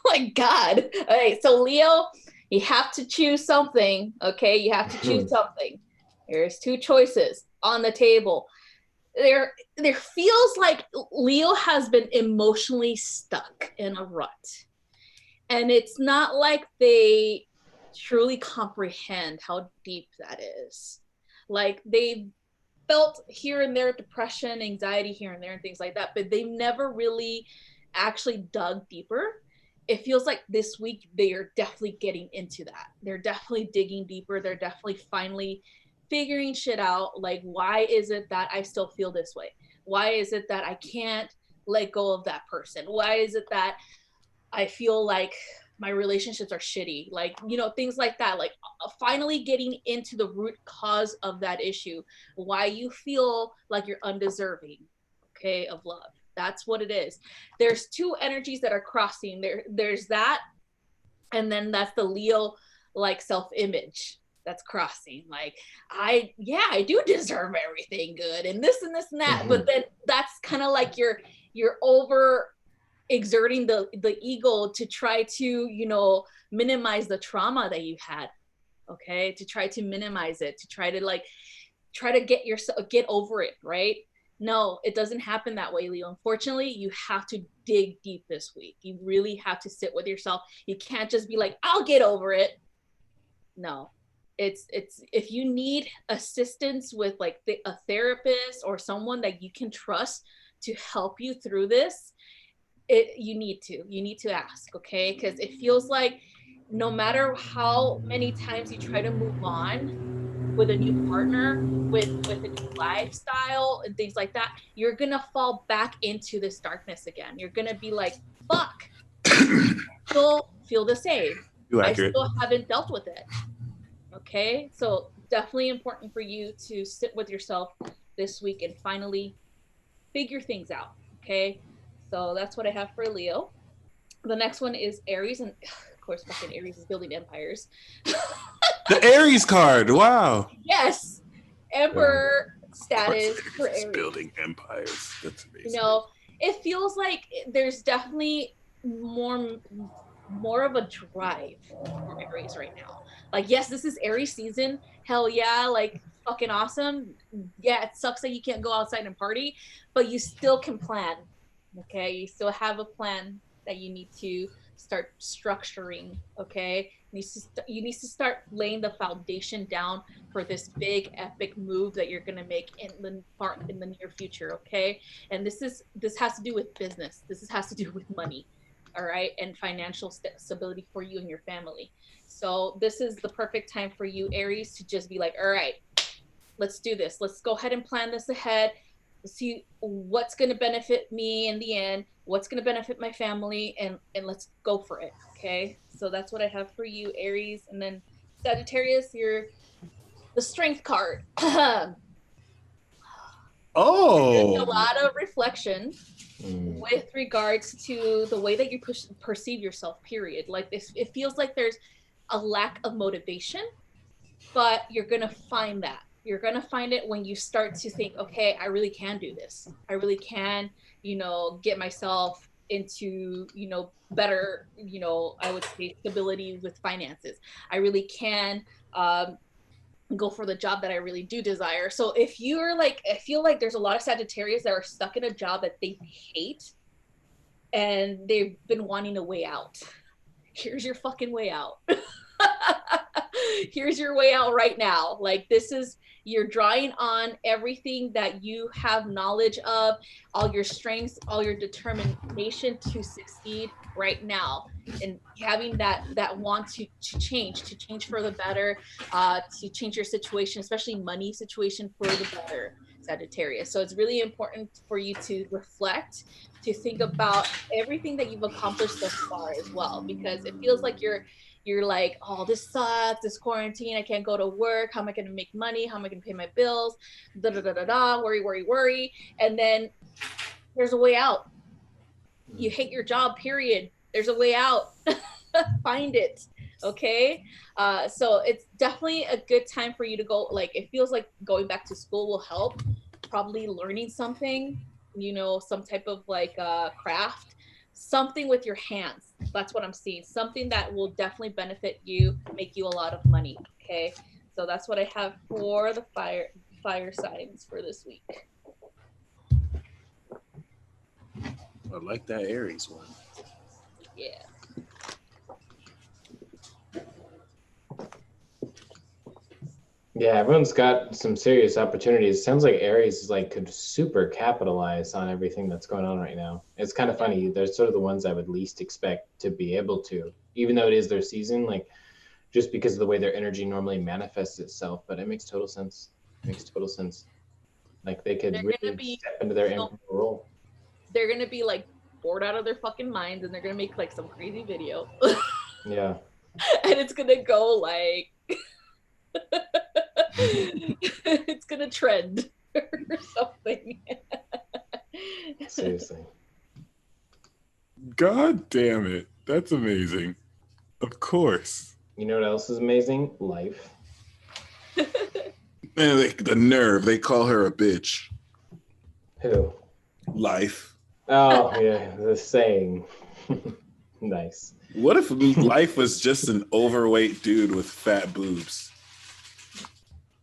Speaker 3: My God. All right, so Leo, you have to choose something, okay? You have to choose something. There's two choices on the table. There feels like Leo has been emotionally stuck in a rut. And it's not like they truly comprehend how deep that is. Like, they've felt here and there depression, anxiety here and there, and things like that, but they've never really actually dug deeper. It feels like this week they are definitely getting into that. They're definitely digging deeper. They're definitely finally figuring shit out. Like, why is it that I still feel this way? Why is it that I can't let go of that person? Why is it that I feel like my relationships are shitty? Like, you know, things like that. Like, finally getting into the root cause of that issue. Why you feel like you're undeserving, okay, of love. That's what it is. There's two energies that are crossing. There's that, and then that's the Leo, like, self-image that's crossing. Like, I do deserve everything good, and this and this and that. But then that's kind of like you're over exerting the ego to try to, you know, minimize the trauma that you've had. Okay, to try to minimize it, to try to get over it, right? No, it doesn't happen that way, Leo. Unfortunately, you have to dig deep this week. You really have to sit with yourself. You can't just be like, I'll get over it. No, it's if you need assistance with like a therapist or someone that you can trust to help you through this, you need to ask, okay? Because it feels like no matter how many times you try to move on with a new partner, with a new lifestyle and things like that, you're gonna fall back into this darkness again. You're gonna be like, fuck, I still feel the same. I still haven't dealt with it. Okay, so definitely important for you to sit with yourself this week and finally figure things out. Okay, so that's what I have for Leo. The next one is Aries, and of course, fucking Aries is building empires.
Speaker 2: The Aries card, wow.
Speaker 3: Yes, Emperor status for Aries.
Speaker 2: Building empires, that's amazing.
Speaker 3: You know, it feels like there's definitely more of a drive for Aries right now. Like, yes, this is Aries season. Hell yeah, like, fucking awesome. Yeah, it sucks that you can't go outside and party, but you still can plan. Okay, you still have a plan that you need to start structuring. Okay, you need to start laying the foundation down for this big epic move that you're gonna make in the near future. Okay, and this has to do with business. This has to do with money. All right, and financial stability for you and your family. So this is the perfect time for you, Aries, to just be like, all right, let's do this. Let's go ahead and plan this ahead. see what's going to benefit me in the end, what's going to benefit my family, and let's go for it. Okay, so that's what I have for you, Aries. And then Sagittarius, you're the Strength card.
Speaker 2: Oh,
Speaker 3: A lot of reflection with regards to the way that you perceive yourself, period. Like this, it feels like there's a lack of motivation, but you're gonna find that. You're gonna find it when you start to think, okay, I really can do this. I really can, get myself into, better, I would say stability with finances. I really can go for the job that I really do desire. So if you're like, I feel like there's a lot of Sagittarius that are stuck in a job that they hate and they've been wanting a way out. Here's your fucking way out. Here's your way out right now. Like you're drawing on everything that you have knowledge of, all your strengths, all your determination to succeed right now, and having that want to change for the better, to change your situation, especially money situation, for the better, Sagittarius. So it's really important for you to reflect, to think about everything that you've accomplished thus far as well, because it feels like you're like, oh, this sucks, this quarantine, I can't go to work, how am I going to make money, how am I going to pay my bills, worry, and then there's a way out. You hate your job, period, there's a way out. Find it. Okay, so it's definitely a good time for you to go. Like, it feels like going back to school will help, probably learning something, some type of like craft, something with your hands. That's what I'm seeing. Something that will definitely benefit you, make you a lot of money. Okay, so that's what I have for the fire signs for this week.
Speaker 2: I like that Aries one.
Speaker 3: Yeah.
Speaker 1: Yeah, everyone's got some serious opportunities. Sounds like Aries is like could super capitalize on everything that's going on right now. It's kind of funny. They're sort of the ones I would least expect to be able to, even though it is their season, like just because of the way their energy normally manifests itself. But it makes total sense. It makes total sense. Like they could really step into their role.
Speaker 3: They're gonna be like bored out of their fucking minds, and they're gonna make like some crazy video.
Speaker 1: Yeah.
Speaker 3: And it's gonna go like it's gonna trend or something.
Speaker 1: Seriously.
Speaker 2: God damn it. That's amazing. Of course.
Speaker 1: You know what else is amazing? Life.
Speaker 2: Man, the nerve. They call her a bitch.
Speaker 1: Who?
Speaker 2: Life.
Speaker 1: Oh, yeah, the saying. Nice.
Speaker 2: What if Life was just an overweight dude with fat boobs?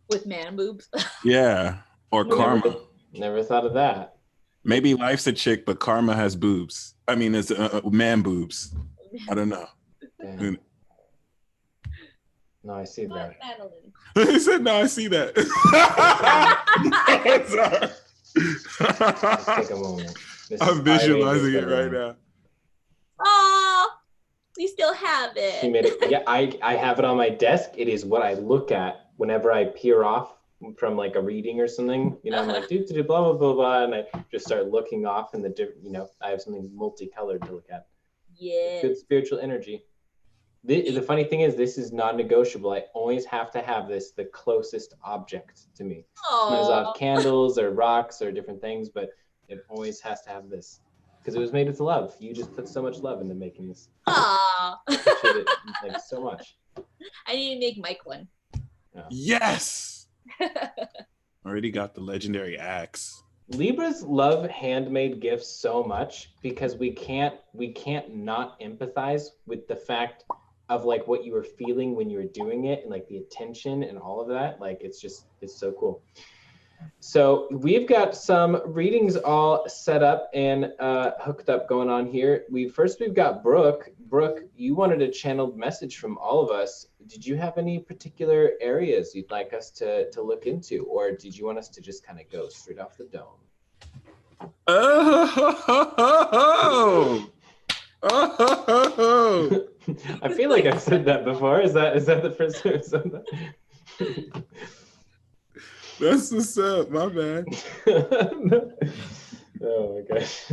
Speaker 3: With man boobs?
Speaker 2: Yeah. Or Karma.
Speaker 1: Never thought of that.
Speaker 2: Maybe Life's a chick, but Karma has boobs. I mean, it's man boobs. I don't know.
Speaker 1: Damn. No, I see that.
Speaker 2: He said, no, I see that.
Speaker 1: Let's take a moment.
Speaker 2: I'm visualizing it right now.
Speaker 3: Oh, we still have it.
Speaker 1: She made it. Yeah, I have it on my desk. It is what I look at whenever I peer off from like a reading or something. I'm like, blah, blah, blah, blah. And I just start looking off in the different, I have something multicolored to look at.
Speaker 3: Yeah.
Speaker 1: Good spiritual energy. The funny thing is, this is non-negotiable. I always have to have this, the closest object to me. Sometimes I'll have candles or rocks or different things, but it always has to have this. Because it was made with love. You just put so much love into making this.
Speaker 3: Aww.
Speaker 1: I appreciate it like so much.
Speaker 3: I need to make Mike one.
Speaker 1: Yeah.
Speaker 2: Yes! Already got the legendary axe.
Speaker 1: Libras love handmade gifts so much because we can't not empathize with the fact of like what you were feeling when you were doing it and like the attention and all of that. Like it's so cool. So we've got some readings all set up and hooked up going on here. We've got Brooke. Brooke, you wanted a channeled message from all of us. Did you have any particular areas you'd like us to look into, or did you want us to just kind of go straight off the dome?
Speaker 2: Oh!
Speaker 1: I feel like I've said that before. Is that the first time I've said that?
Speaker 2: That's what's up. My bad.
Speaker 1: Oh my gosh.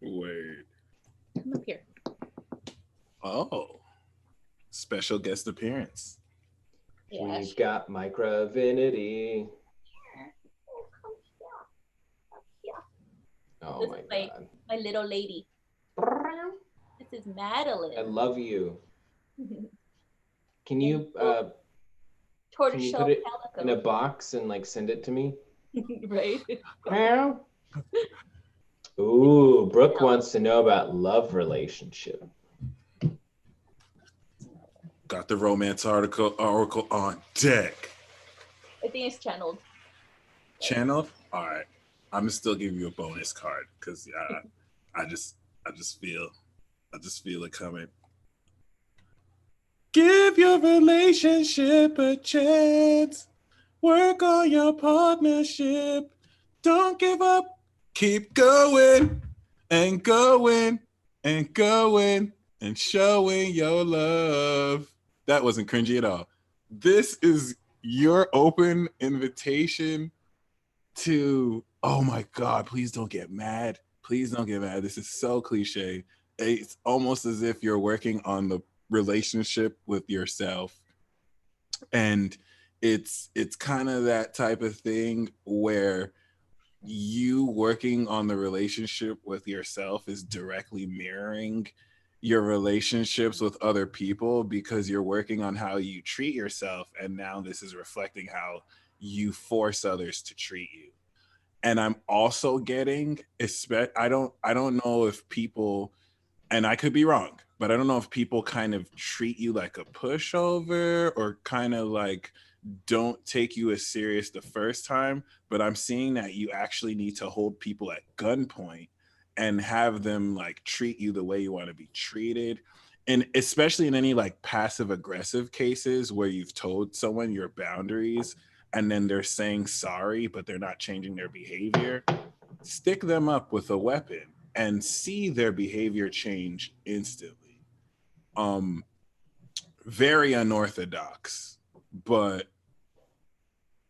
Speaker 2: Wait.
Speaker 3: Come up here.
Speaker 2: Oh, special guest appearance.
Speaker 3: Yeah,
Speaker 1: We've got microvinity.
Speaker 3: Oh, come here. Come here.
Speaker 1: Oh
Speaker 3: This
Speaker 1: my
Speaker 3: is my,
Speaker 1: god.
Speaker 3: my little lady. This is Madeline.
Speaker 1: I love you. Can you
Speaker 3: Tortoiseshell
Speaker 1: put it
Speaker 3: calico.
Speaker 1: in a box and like send it to me?
Speaker 3: Right?
Speaker 1: Ooh, Brooke wants to know about love relationship.
Speaker 2: Got the romance oracle on deck.
Speaker 3: I think it's channeled.
Speaker 2: Channeled? All right. I'm gonna still give you a bonus card because I just feel it coming. Give your relationship a chance. Work on your partnership. Don't give up. Keep going and going and going and showing your love. That wasn't cringy at all. This is your open invitation to, oh my God, please don't get mad. Please don't get mad. This is so cliche. It's almost as if you're working on the relationship with yourself. And it's kind of that type of thing where you working on the relationship with yourself is directly mirroring your relationships with other people because you're working on how you treat yourself, and now this is reflecting how you force others to treat you. And I'm also getting, I don't know if people, and I could be wrong, but I don't know if people kind of treat you like a pushover or kind of like don't take you as serious the first time, but I'm seeing that you actually need to hold people at gunpoint and have them like treat you the way you want to be treated. And especially in any like passive aggressive cases where you've told someone your boundaries and then they're saying sorry, but they're not changing their behavior, stick them up with a weapon and see their behavior change instantly. Very unorthodox, but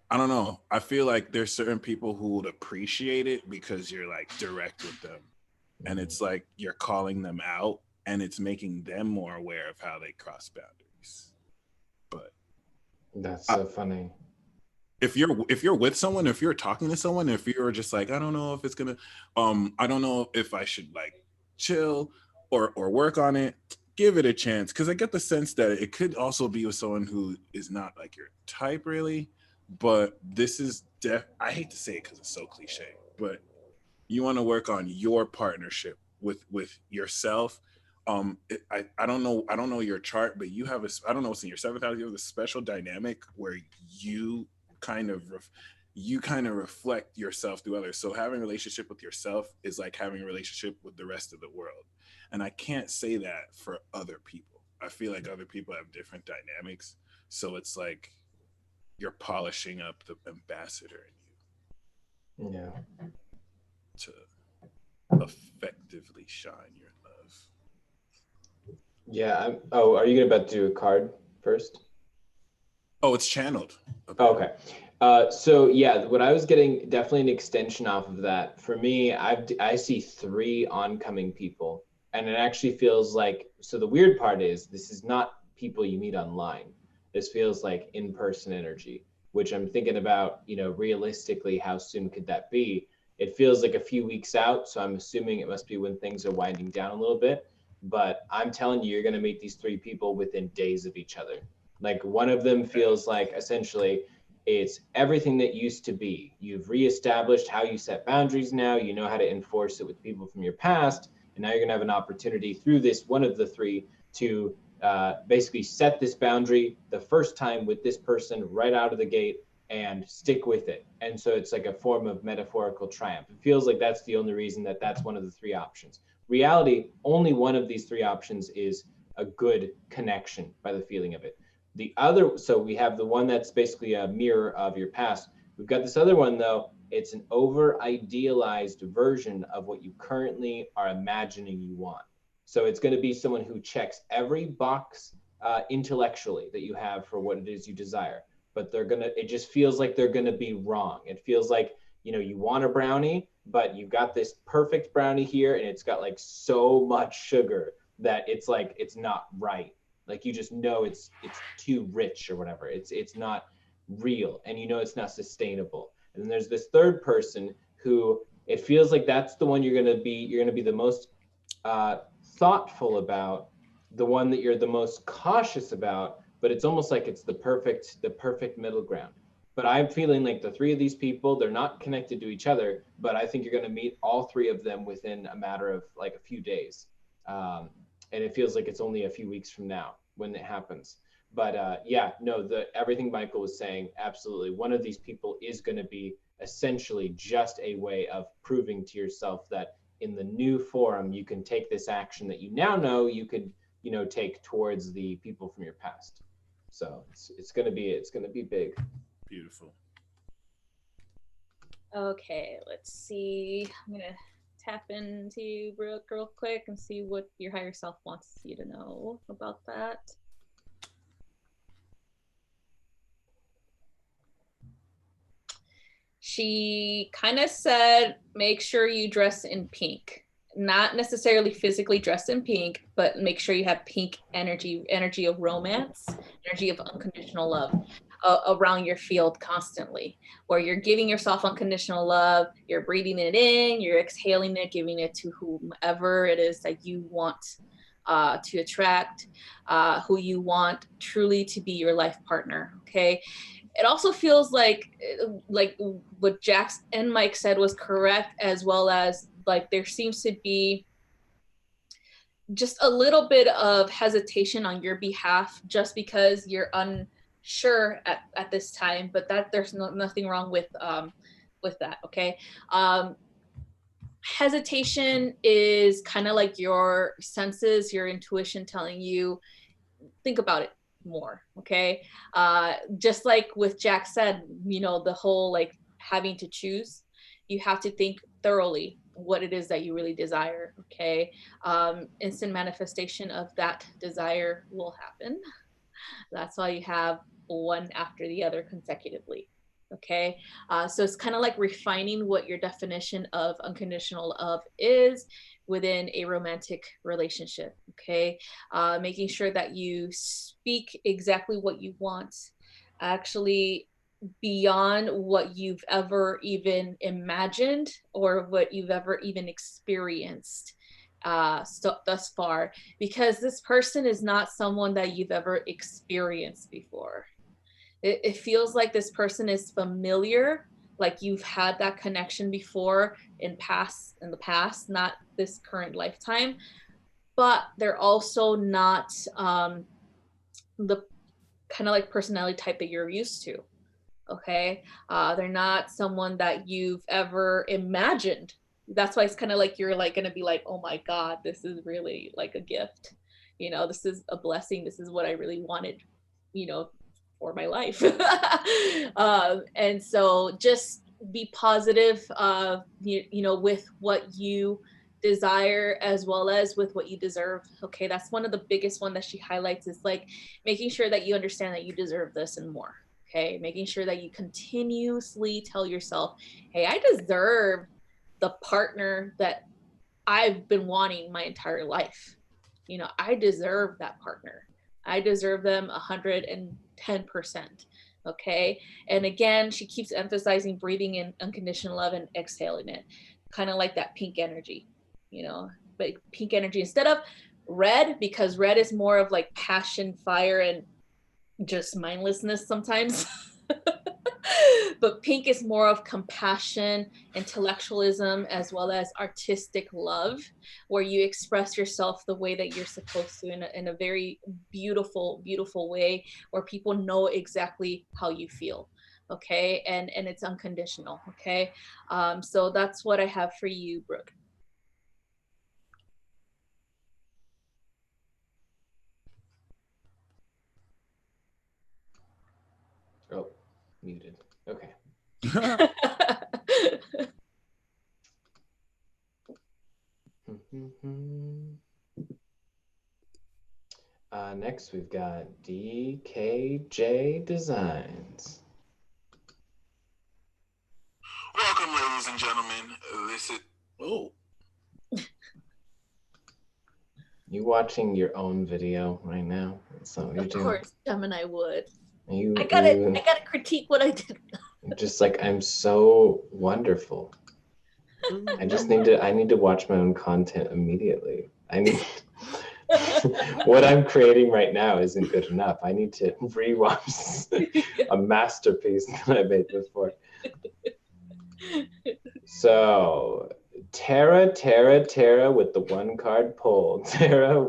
Speaker 2: I don't know. I feel like there's certain people who would appreciate it because you're like direct with them. And it's like you're calling them out and it's making them more aware of how they cross boundaries. But
Speaker 1: that's so funny.
Speaker 2: If you're with someone, if you're talking to someone, if you're just like, I don't know if it's gonna I don't know if I should like chill or work on it, give it a chance. Cause I get the sense that it could also be with someone who is not like your type really. But this is I hate to say it because it's so cliche, but you want to work on your partnership with yourself. I don't know your chart, but you have I don't know what's in your seventh house. You have a special dynamic where you kind of reflect yourself through others. So having a relationship with yourself is like having a relationship with the rest of the world. And I can't say that for other people. I feel like other people have different dynamics. So it's like you're polishing up the ambassador in you.
Speaker 1: Yeah.
Speaker 2: To effectively shine your love.
Speaker 1: Yeah. Are you about to do a card first?
Speaker 2: Oh, it's channeled.
Speaker 1: Okay. So yeah, what I was getting, definitely an extension off of that. For me, I see 3 oncoming people, and it actually feels like, so the weird part is this is not people you meet online. This feels like in-person energy, which I'm thinking about, realistically, how soon could that be? It feels like a few weeks out, so I'm assuming it must be when things are winding down a little bit. But I'm telling you, you're going to meet these 3 people within days of each other. Like one of them feels like essentially it's everything that used to be. You've reestablished how you set boundaries now. You know how to enforce it with people from your past. And now you're going to have an opportunity through this one of the 3 to basically set this boundary the first time with this person right out of the gate and stick with it. And so it's like a form of metaphorical triumph. It feels like that's the only reason that that's one of the 3 options. Reality, only one of these 3 options is a good connection by the feeling of it. The other, so we have the one that's basically a mirror of your past. We've got this other one though. It's an over idealized version of what you currently are imagining you want. So it's going to be someone who checks every box intellectually that you have for what it is you desire. but it just feels like they're gonna be wrong. It feels like, you know, you want a brownie, but you've got this perfect brownie here and it's got like so much sugar that it's like, it's not right. Like you just know it's too rich or whatever. It's not real, and you know it's not sustainable. And then there's this third person who it feels like that's the one you're gonna be the most thoughtful about, the one that you're the most cautious about, but it's almost like it's the perfect middle ground. But I'm feeling like the three of these people, they're not connected to each other, but I think you're going to meet all three of them within a matter of like a few days. And it feels like it's only a few weeks from now when it happens. But yeah, no, everything Michael was saying, absolutely. One of these people is going to be essentially just a way of proving to yourself that in the new forum, you can take this action that you now know you could, you know, take towards the people from your past. So it's going to be big.
Speaker 2: Beautiful.
Speaker 3: Okay, let's see. I'm gonna tap into Brooke real quick and see what your higher self wants you to know about that. She kind of said, make sure you dress in pink. Not necessarily physically dressed in pink, but make sure you have pink energy of romance, energy of unconditional love around your field constantly, where you're giving yourself unconditional love, you're breathing it in, you're exhaling it, giving it to whomever it is that you want to attract, who you want truly to be your life partner, okay? It also feels like what Jax and Mike said was correct, as well as like there seems to be just a little bit of hesitation on your behalf just because you're unsure at this time, but that there's nothing wrong with that, okay? Hesitation is kind of like your senses, your intuition telling you, think about it more, okay? Just like with Jack said, you know, the whole like having to choose, you have to think thoroughly what it is that you really desire, okay? Instant manifestation of that desire will happen. That's why you have one after the other consecutively, okay? So it's kind of like refining what your definition of unconditional love is within a romantic relationship, okay? Making sure that you speak exactly what you want, actually beyond what you've ever even imagined or what you've ever even experienced thus far, because this person is not someone that you've ever experienced before. It feels like this person is familiar, like you've had that connection before in the past, not this current lifetime, but they're also not the kind of like personality type that you're used to, okay? They're not someone that you've ever imagined. That's why it's kind of like you're like gonna be like, oh my God, this is really like a gift. You know, this is a blessing. This is what I really wanted, you know, for my life. And so just be positive, you know, with what you desire as well as with what you deserve. Okay, that's one of the biggest one that she highlights, is like making sure that you understand that you deserve this and more. Okay, making sure that you continuously tell yourself, hey, I deserve the partner that I've been wanting my entire life. You know, I deserve that partner. I deserve them 110%. Okay. And again, she keeps emphasizing breathing in unconditional love and exhaling it, kind of like that pink energy, you know, but pink energy instead of red, because red is more of like passion, fire, and just mindlessness sometimes. But pink is more of compassion, intellectualism, as well as artistic love, where you express yourself the way that you're supposed to in a very beautiful, beautiful way, where people know exactly how you feel. Okay, and it's unconditional. Okay, so that's what I have for you, Brooke.
Speaker 1: Oh, muted. Okay. next we've got DKJ Designs.
Speaker 2: Welcome, ladies and gentlemen. This is
Speaker 1: You watching your own video right now? That's not what you're
Speaker 3: Of
Speaker 1: doing.
Speaker 3: course, Gemini would.
Speaker 1: You,
Speaker 3: I gotta critique what I did.
Speaker 1: just like, I'm so wonderful. I need to watch my own content immediately. I need what I'm creating right now isn't good enough. I need to rewatch a masterpiece that I made before. So Tara with the one card pull. Tara,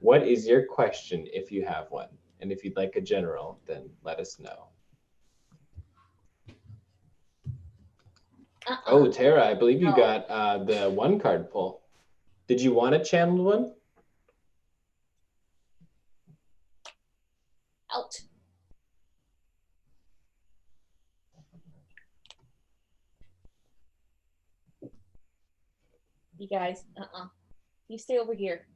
Speaker 1: what is your question if you have one? And if you'd like a general, then let us know. Oh, Tara, I believe you got the one card pull. Did you want a channeled one?
Speaker 3: Out. You guys, you stay over here.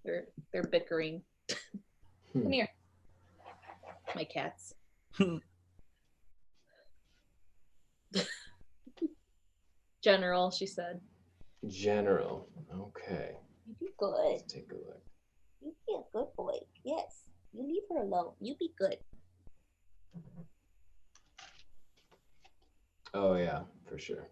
Speaker 3: They're bickering. Come here, my cats. General, she said.
Speaker 1: General. Okay.
Speaker 3: You be good.
Speaker 1: Let's take a look.
Speaker 3: You be a good boy. Yes. You leave her alone. You be good.
Speaker 1: Oh yeah, for sure.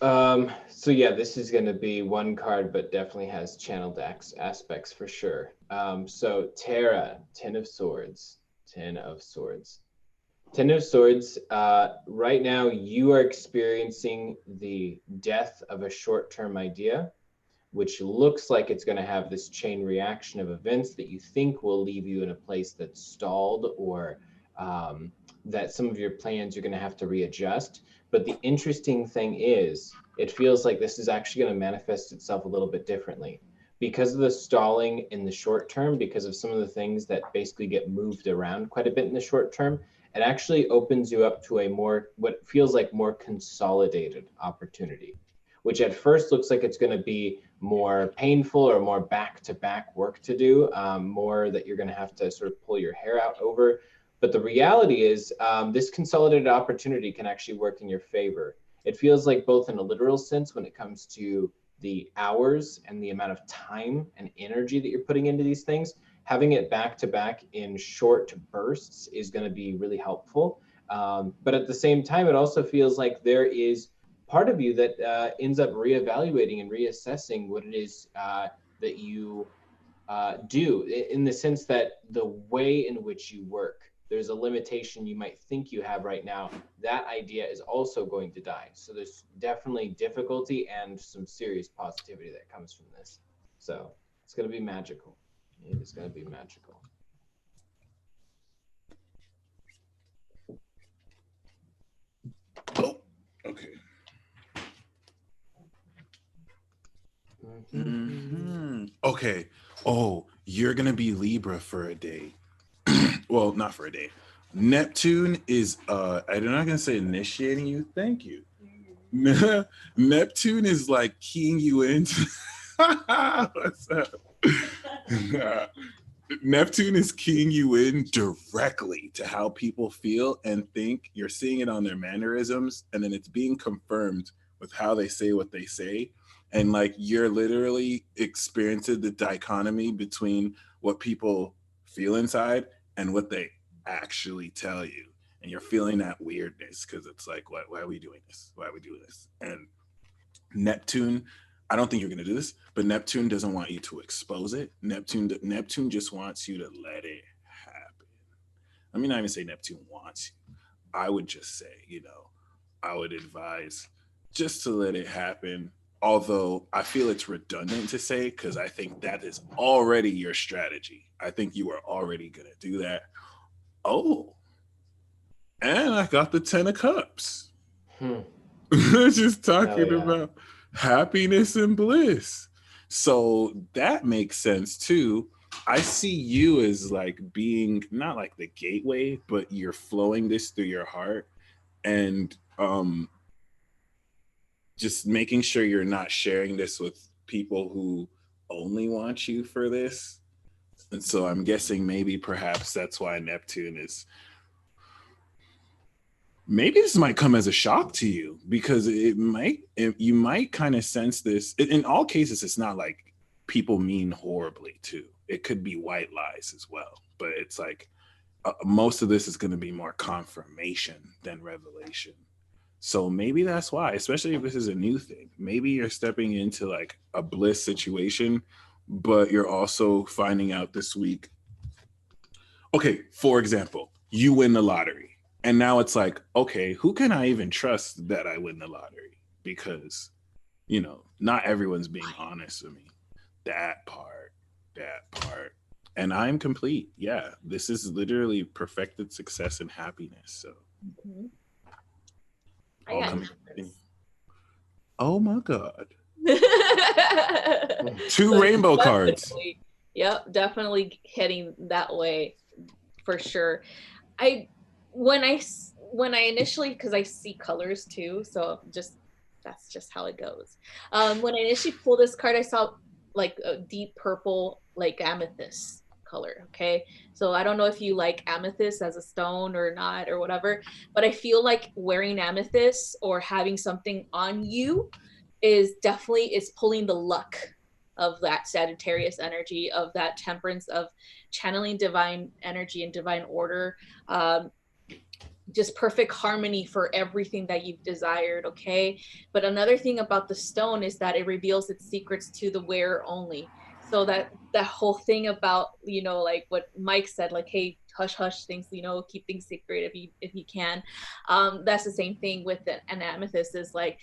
Speaker 1: So yeah, this is going to be one card, but definitely has channeled aspects for sure. So Tara, Ten of Swords. Ten of Swords, right now you are experiencing the death of a short-term idea, which looks like it's going to have this chain reaction of events that you think will leave you in a place that's stalled, or that some of your plans you're going to have to readjust. But the interesting thing is, it feels like this is actually going to manifest itself a little bit differently. Because of the stalling in the short term, because of some of the things that basically get moved around quite a bit in the short term, it actually opens you up to a more, what feels like more consolidated opportunity, which at first looks like it's going to be more painful or more back-to-back work to do, more that you're going to have to sort of pull your hair out over. But the reality is this consolidated opportunity can actually work in your favor. It feels like both in a literal sense when it comes to the hours and the amount of time and energy that you're putting into these things, having it back to back in short bursts is going to be really helpful. But at the same time, it also feels like there is part of you that ends up reevaluating and reassessing what it is that you do, in the sense that the way in which you work, there's a limitation you might think you have right now. That idea is also going to die. So there's definitely difficulty and some serious positivity that comes from this. So it's going to be magical. It is going to be magical.
Speaker 2: Oh, okay. Okay. Oh, you're going to be Libra for a day. Well, not for a day. Neptune is, I'm not going to say initiating you. Thank you. Neptune is like keying you into. What's up? Neptune is keying you in directly to how people feel and think. You're seeing it on their mannerisms, and then it's being confirmed with how they say what they say. And like you're literally experiencing the dichotomy between what people feel inside and what they actually tell you. And you're feeling that weirdness because it's like, why are we doing this? Why are we doing this? And Neptune, I don't think you're going to do this, but Neptune doesn't want you to expose it. Neptune just wants you to let it happen. I mean, not even say Neptune wants you. I would just say, I would advise just to let it happen. Although I feel it's redundant to say, because I think that is already your strategy. I think you are already going to do that. Oh, and I got the 10 of Cups. Just talking about happiness and bliss. So that makes sense too. I see you as like being not like the gateway, but you're flowing this through your heart and just making sure you're not sharing this with people who only want you for this. And so I'm guessing maybe perhaps that's why Neptune is, maybe this might come as a shock to you, because you might kind of sense this. In all cases, it's not like people mean horribly too. It could be white lies as well, but it's like most of this is going to be more confirmation than revelation. So maybe that's why, especially if this is a new thing, maybe you're stepping into like a bliss situation, but you're also finding out this week. Okay, for example, you win the lottery. And now it's like, okay, who can I even trust that I win the lottery? Because, you know, not everyone's being honest with me. That part. And I'm complete. Yeah, this is literally perfected success and happiness. So,
Speaker 3: I got numbers.
Speaker 2: Oh my God. 2 rainbow cards.
Speaker 3: Yep, definitely heading that way for sure. When I initially, because I see colors too, so that's just how it goes. When I initially pulled this card, I saw like a deep purple, like amethyst color. Okay, so I don't know if you like amethyst as a stone or not or whatever, but I feel like wearing amethyst or having something on you is pulling the luck of that Sagittarius energy, of that temperance, of channeling divine energy and divine order. Just perfect harmony for everything that you've desired. Okay, but another thing about the stone is that it reveals its secrets to the wearer only. So that whole thing about, you know, like what Mike said, like, hey, hush hush things, you know, keep things secret if you can. That's the same thing with an amethyst, is like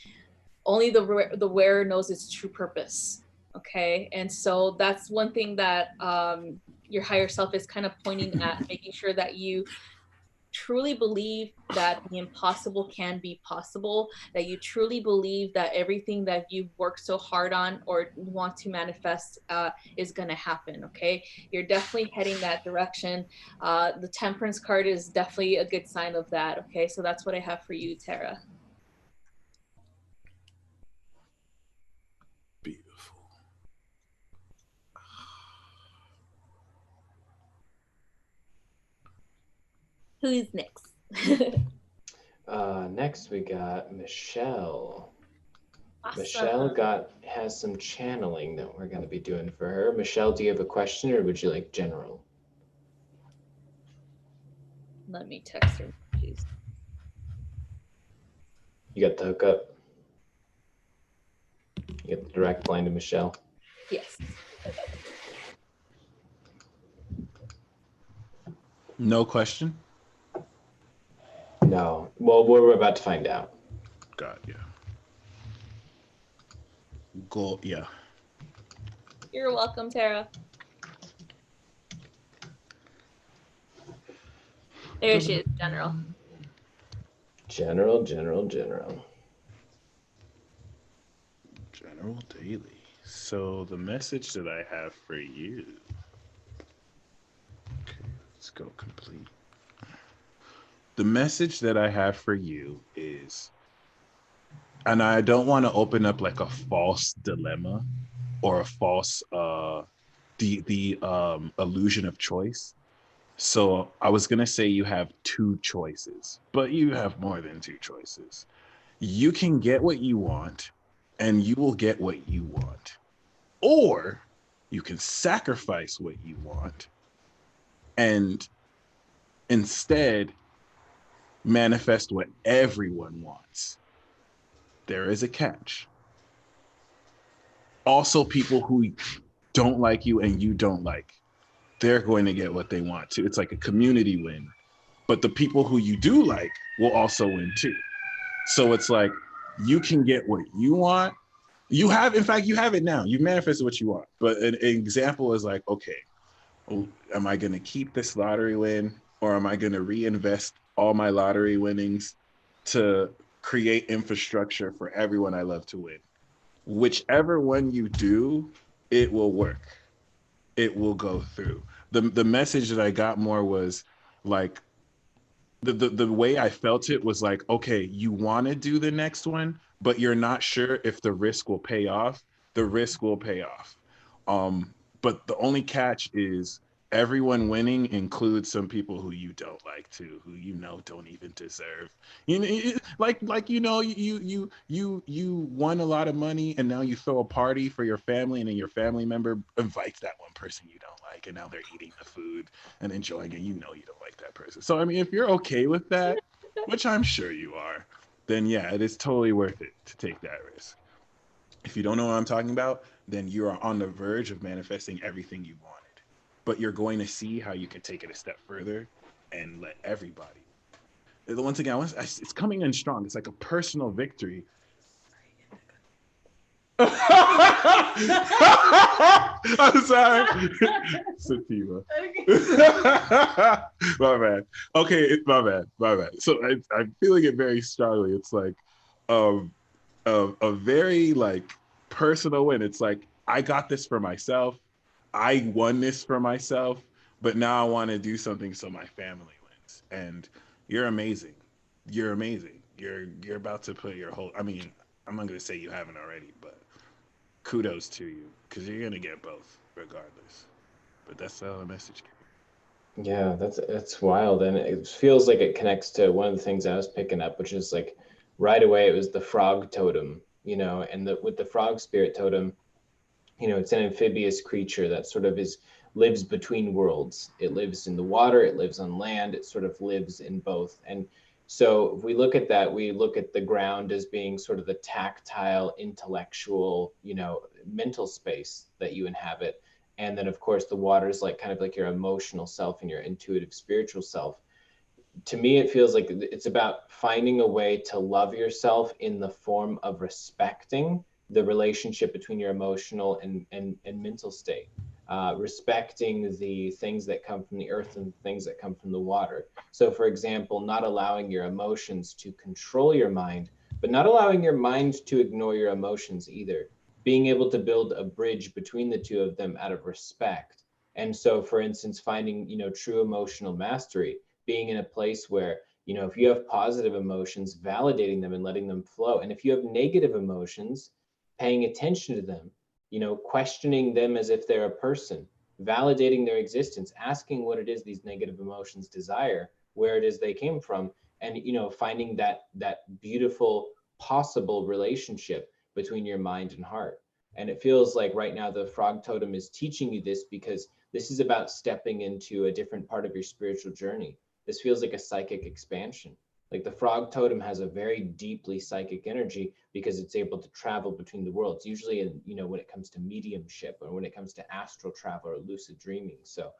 Speaker 3: only the wearer knows its true purpose. Okay, and so that's one thing that your higher self is kind of pointing at, making sure that you truly believe that the impossible can be possible, that you truly believe that everything that you've worked so hard on or want to manifest is going to happen. Okay, you're definitely heading that direction. The temperance card is definitely a good sign of that. Okay, so that's what I have for you, Tara.
Speaker 2: Beautiful.
Speaker 3: Who's next?
Speaker 1: Next we got Michelle.
Speaker 3: Awesome.
Speaker 1: Michelle has some channeling that we're going to be doing for her. Michelle, do you have a question or would you like general?
Speaker 3: Let me text her. Jeez.
Speaker 1: You got the hookup? You got the direct line to Michelle?
Speaker 3: Yes.
Speaker 2: No question?
Speaker 1: No. Well, we're about to find out.
Speaker 2: God, yeah. Go, yeah.
Speaker 3: You're welcome, Tara. There she is, general.
Speaker 1: General
Speaker 2: daily. So the message that I have for you. Okay, let's go complete. The message that I have for you is, and I don't want to open up like a false dilemma or a false illusion of choice. So I was gonna say you have 2 choices, but you have more than 2 choices. You can get what you want, and you will get what you want. Or you can sacrifice what you want and instead manifest what everyone wants. There is a catch. Also, people who don't like you and you don't like, they're going to get what they want too. It's like a community win. But the people who you do like will also win too. So it's like you can get what you want. You have it now. You've manifested what you want. But an example is like, okay, am I going to keep this lottery win, or am I going to reinvest all my lottery winnings to create infrastructure for everyone I love to win? Whichever one you do, it will work. It will go through. The message that I got more was like, the way I felt it was like, okay, you want to do the next one, but you're not sure if the risk will pay off. The risk will pay off. But the only catch is everyone winning includes some people who you don't like too, who you know don't even deserve. You know, like you know, you won a lot of money, and now you throw a party for your family, and then your family member invites that one person you don't like, and now they're eating the food and enjoying it. You know you don't like that person. So I mean, if you're okay with that, which I'm sure you are, then yeah, it is totally worth it to take that risk. If you don't know what I'm talking about, then you are on the verge of manifesting everything you wanted. But you're going to see how you can take it a step further and let everybody. Once again, it's coming in strong. It's like a personal victory. I'm sorry. Sativa. My bad. Okay, my bad. My bad. So I'm feeling it very strongly. It's like a very like personal win. It's like I got this for myself. I won this for myself, but now I want to do something so my family wins. And you're amazing. You're amazing. You're about to put your whole. I mean, I'm not gonna say you haven't already, but kudos to you because you're gonna get both regardless. But that's the message.
Speaker 1: Yeah, that's wild, and it feels like it connects to one of the things I was picking up, which is like right away it was the frog totem, and with the frog spirit totem, it's an amphibious creature that sort of lives between worlds. It lives in the water, it lives on land, it sort of lives in both. And so if we look at that, we look at the ground as being sort of the tactile, intellectual, mental space that you inhabit. And then of course the water is like kind of like your emotional self and your intuitive spiritual self. To me, it feels like it's about finding a way to love yourself in the form of respecting the relationship between your emotional and mental state, respecting the things that come from the earth and things that come from the water. So, for example, not allowing your emotions to control your mind, but not allowing your mind to ignore your emotions either. Being able to build a bridge between the two of them out of respect. And so, for instance, finding, true emotional mastery, being in a place where, if you have positive emotions, validating them and letting them flow. And if you have negative emotions, paying attention to them, questioning them as if they're a person, validating their existence, asking what it is these negative emotions desire, where it is they came from, and, finding that beautiful possible relationship between your mind and heart. And it feels like right now the frog totem is teaching you this because this is about stepping into a different part of your spiritual journey. This feels like a psychic expansion. Like the frog totem has a very deeply psychic energy because it's able to travel between the worlds, usually in, when it comes to mediumship or when it comes to astral travel or lucid dreaming. So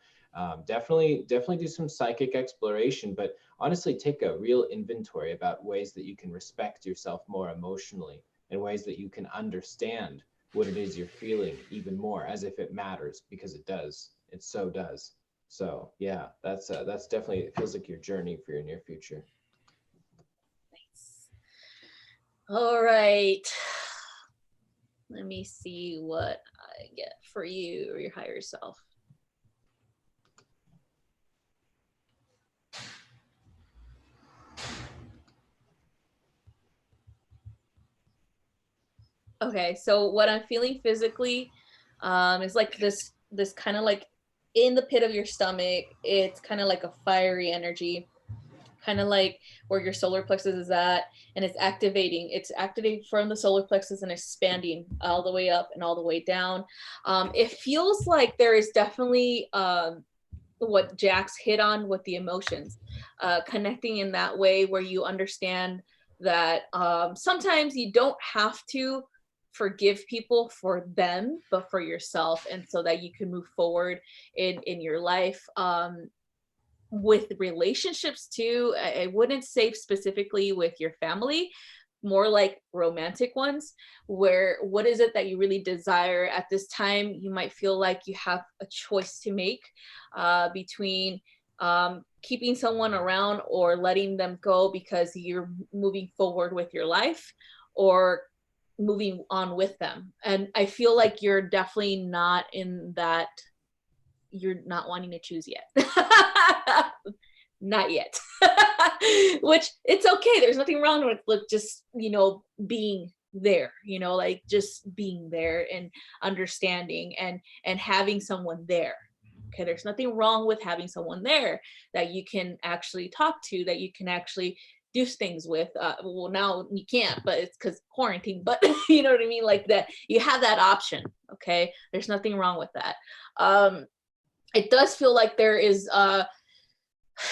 Speaker 1: definitely do some psychic exploration, but honestly take a real inventory about ways that you can respect yourself more emotionally and ways that you can understand what it is you're feeling even more, as if it matters, because it does. It so does. So yeah, that's definitely, it feels like your journey for your near future.
Speaker 3: Nice. All right. Let me see what I get for you or your higher self. Okay, so what I'm feeling physically is like this kind of like in the pit of your stomach. It's kind of like a fiery energy, kind of like where your solar plexus is at, and it's activating from the solar plexus and expanding all the way up and all the way down. It feels like there is definitely what Jax hit on with the emotions, connecting in that way where you understand that sometimes you don't have to forgive people for them, but for yourself, and so that you can move forward in your life. With relationships too, I wouldn't say specifically with your family, more like romantic ones, where what is it that you really desire at this time? You might feel like you have a choice to make between keeping someone around or letting them go because you're moving forward with your life, or moving on with them. And I feel like you're definitely not in that, you're not wanting to choose yet. Not yet. Which it's okay. There's nothing wrong with just, being there, you know, like just being there and understanding and having someone there. Okay, there's nothing wrong with having someone there that you can actually talk to, that you can actually do things with. Well, now you can't, but it's because quarantine, but you know what I mean? Like that, you have that option. Okay, there's nothing wrong with that. It does feel like there is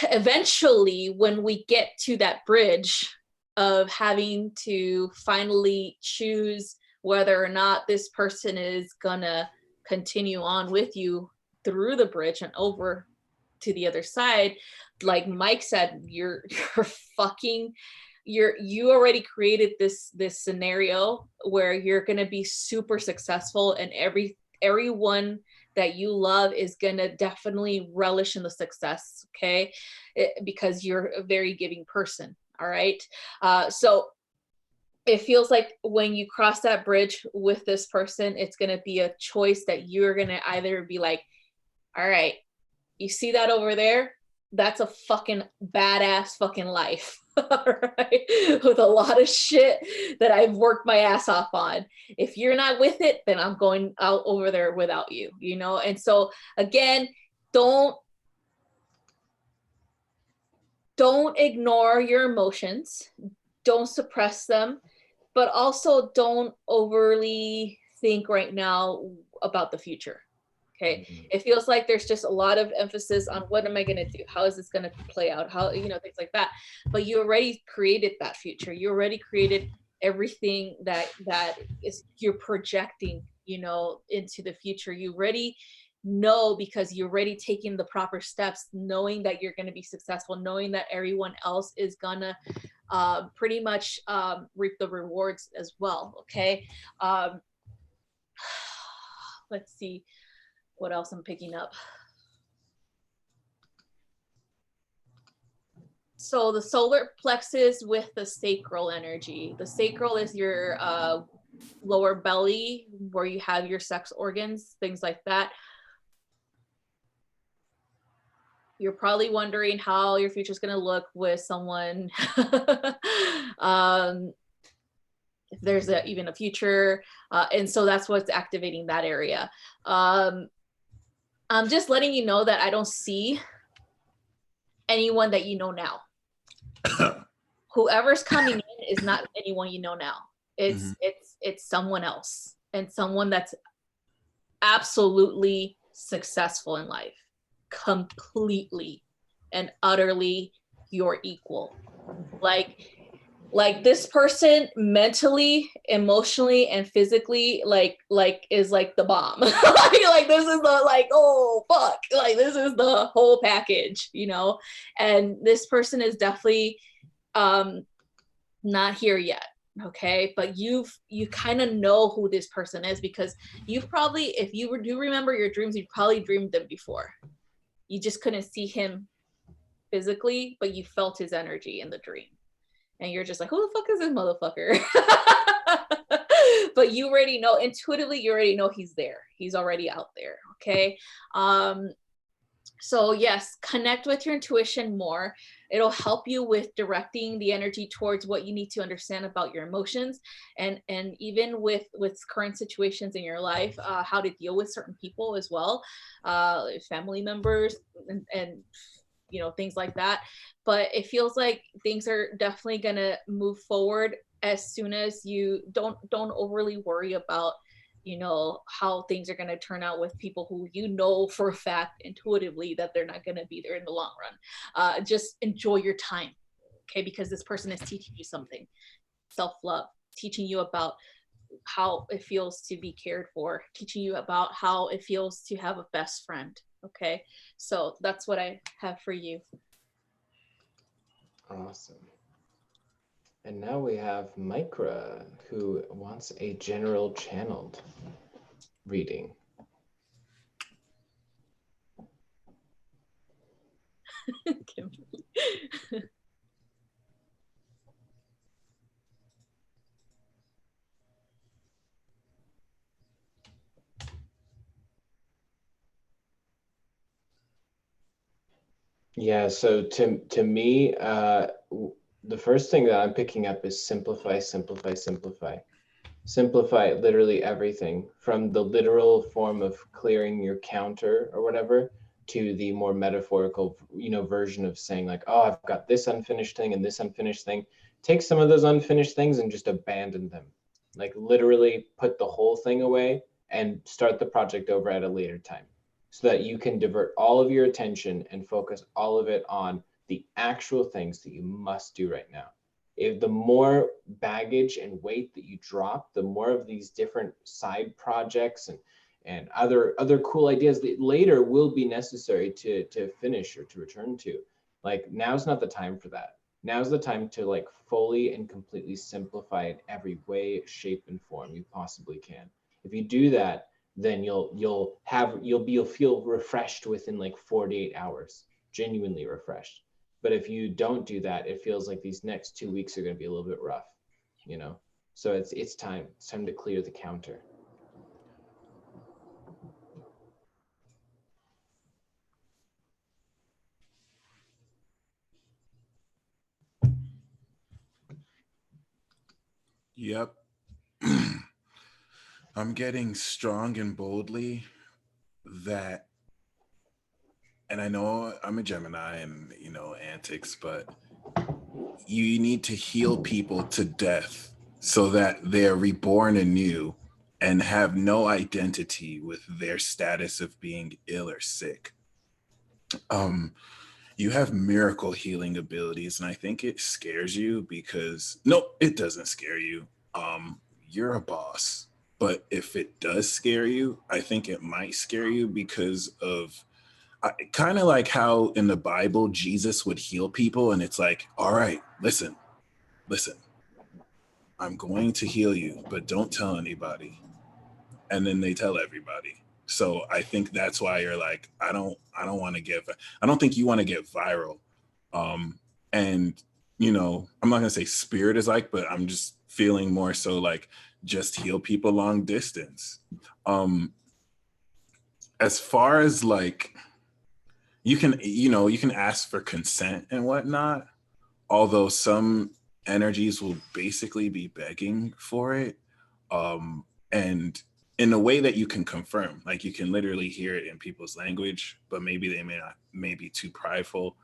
Speaker 3: eventually, when we get to that bridge of having to finally choose whether or not this person is gonna continue on with you through the bridge and over to the other side, like Mike said, you already created this scenario where you're going to be super successful, and everyone that you love is going to definitely relish in the success, okay? Because you're a very giving person, all right? So it feels like when you cross that bridge with this person, it's going to be a choice that you're going to either be like, all right, you see that over there? That's a fucking badass fucking life, right? With a lot of shit that I've worked my ass off on. If you're not with it, then I'm going out over there without you, you know? And so again, don't ignore your emotions. Don't suppress them, but also don't overly think right now about the future. Okay. Mm-hmm. It feels like there's just a lot of emphasis on what am I going to do? How is this going to play out? How, you know, things like that. But you already created that future. You already created everything that is you're projecting, you know, into the future. You already know, because you're already taking the proper steps, knowing that you're going to be successful, knowing that everyone else is going to pretty much reap the rewards as well. Okay. Let's see what else I'm picking up. So the solar plexus with the sacral energy. The sacral is your lower belly, where you have your sex organs, things like that. You're probably wondering how your future is going to look with someone. If there's even a future. And so that's what's activating that area. I'm just letting you know that I don't see anyone that you know now. Whoever's coming in is not anyone you know now. It's someone else, and someone that's absolutely successful in life, completely and utterly your equal. Like this person mentally, emotionally, and physically, like is like the bomb. Like this is the, like, oh fuck, like this is the whole package, you know. And this person is definitely not here yet, okay? But you kind of know who this person is, because you've probably, if you do remember your dreams, you've probably dreamed them before. You just couldn't see him physically, but you felt his energy in the dream. And you're just like, who the fuck is this motherfucker? But you already know, intuitively, you already know he's there. He's already out there, okay? So yes, connect with your intuition more. It'll help you with directing the energy towards what you need to understand about your emotions, and even with current situations in your life, how to deal with certain people as well, family members and you know, things like that. But it feels like things are definitely gonna move forward as soon as you don't overly worry about, you know, how things are gonna turn out with people who you know for a fact intuitively that they're not gonna be there in the long run. Just enjoy your time, okay? Because this person is teaching you something, self-love, teaching you about how it feels to be cared for, teaching you about how it feels to have a best friend. Okay, so that's what I have for you.
Speaker 1: Awesome. And now we have Micra, who wants a general channeled reading. Yeah, so to me, the first thing that I'm picking up is simplify, simplify, simplify. Simplify literally everything, from the literal form of clearing your counter or whatever to the more metaphorical, version of saying like, oh, I've got this unfinished thing and this unfinished thing. Take some of those unfinished things and just abandon them. Like literally put the whole thing away and start the project over at a later time, so that you can divert all of your attention and focus all of it on the actual things that you must do right now. If the more baggage and weight that you drop, the more of these different side projects and other cool ideas that later will be necessary to finish or to return to. Like, now's not the time for that. Now's the time to like fully and completely simplify in every way, shape, and form you possibly can. If you do that, then you'll feel refreshed within like 48 hours, genuinely refreshed. But if you don't do that, it feels like these next 2 weeks are going to be a little bit rough, you know? So it's time. It's time to clear the counter.
Speaker 2: Yep. I'm getting strong and boldly that, and I know I'm a Gemini and, antics, but you need to heal people to death so that they're reborn anew and have no identity with their status of being ill or sick. You have miracle healing abilities, and I think it scares you because, no, it doesn't scare you. You're a boss. But if it does scare you, I think it might scare you because of kind of like how in the Bible, Jesus would heal people. And it's like, all right, listen, I'm going to heal you, but don't tell anybody. And then they tell everybody. So I think that's why you're like, I don't want to I don't think you want to get viral. And, I'm not going to say spirit is like, but I'm just feeling more so like just heal people long distance. As far as like, you can ask for consent and whatnot, although some energies will basically be begging for it. And in a way that you can confirm, like you can literally hear it in people's language, but maybe they may be too prideful.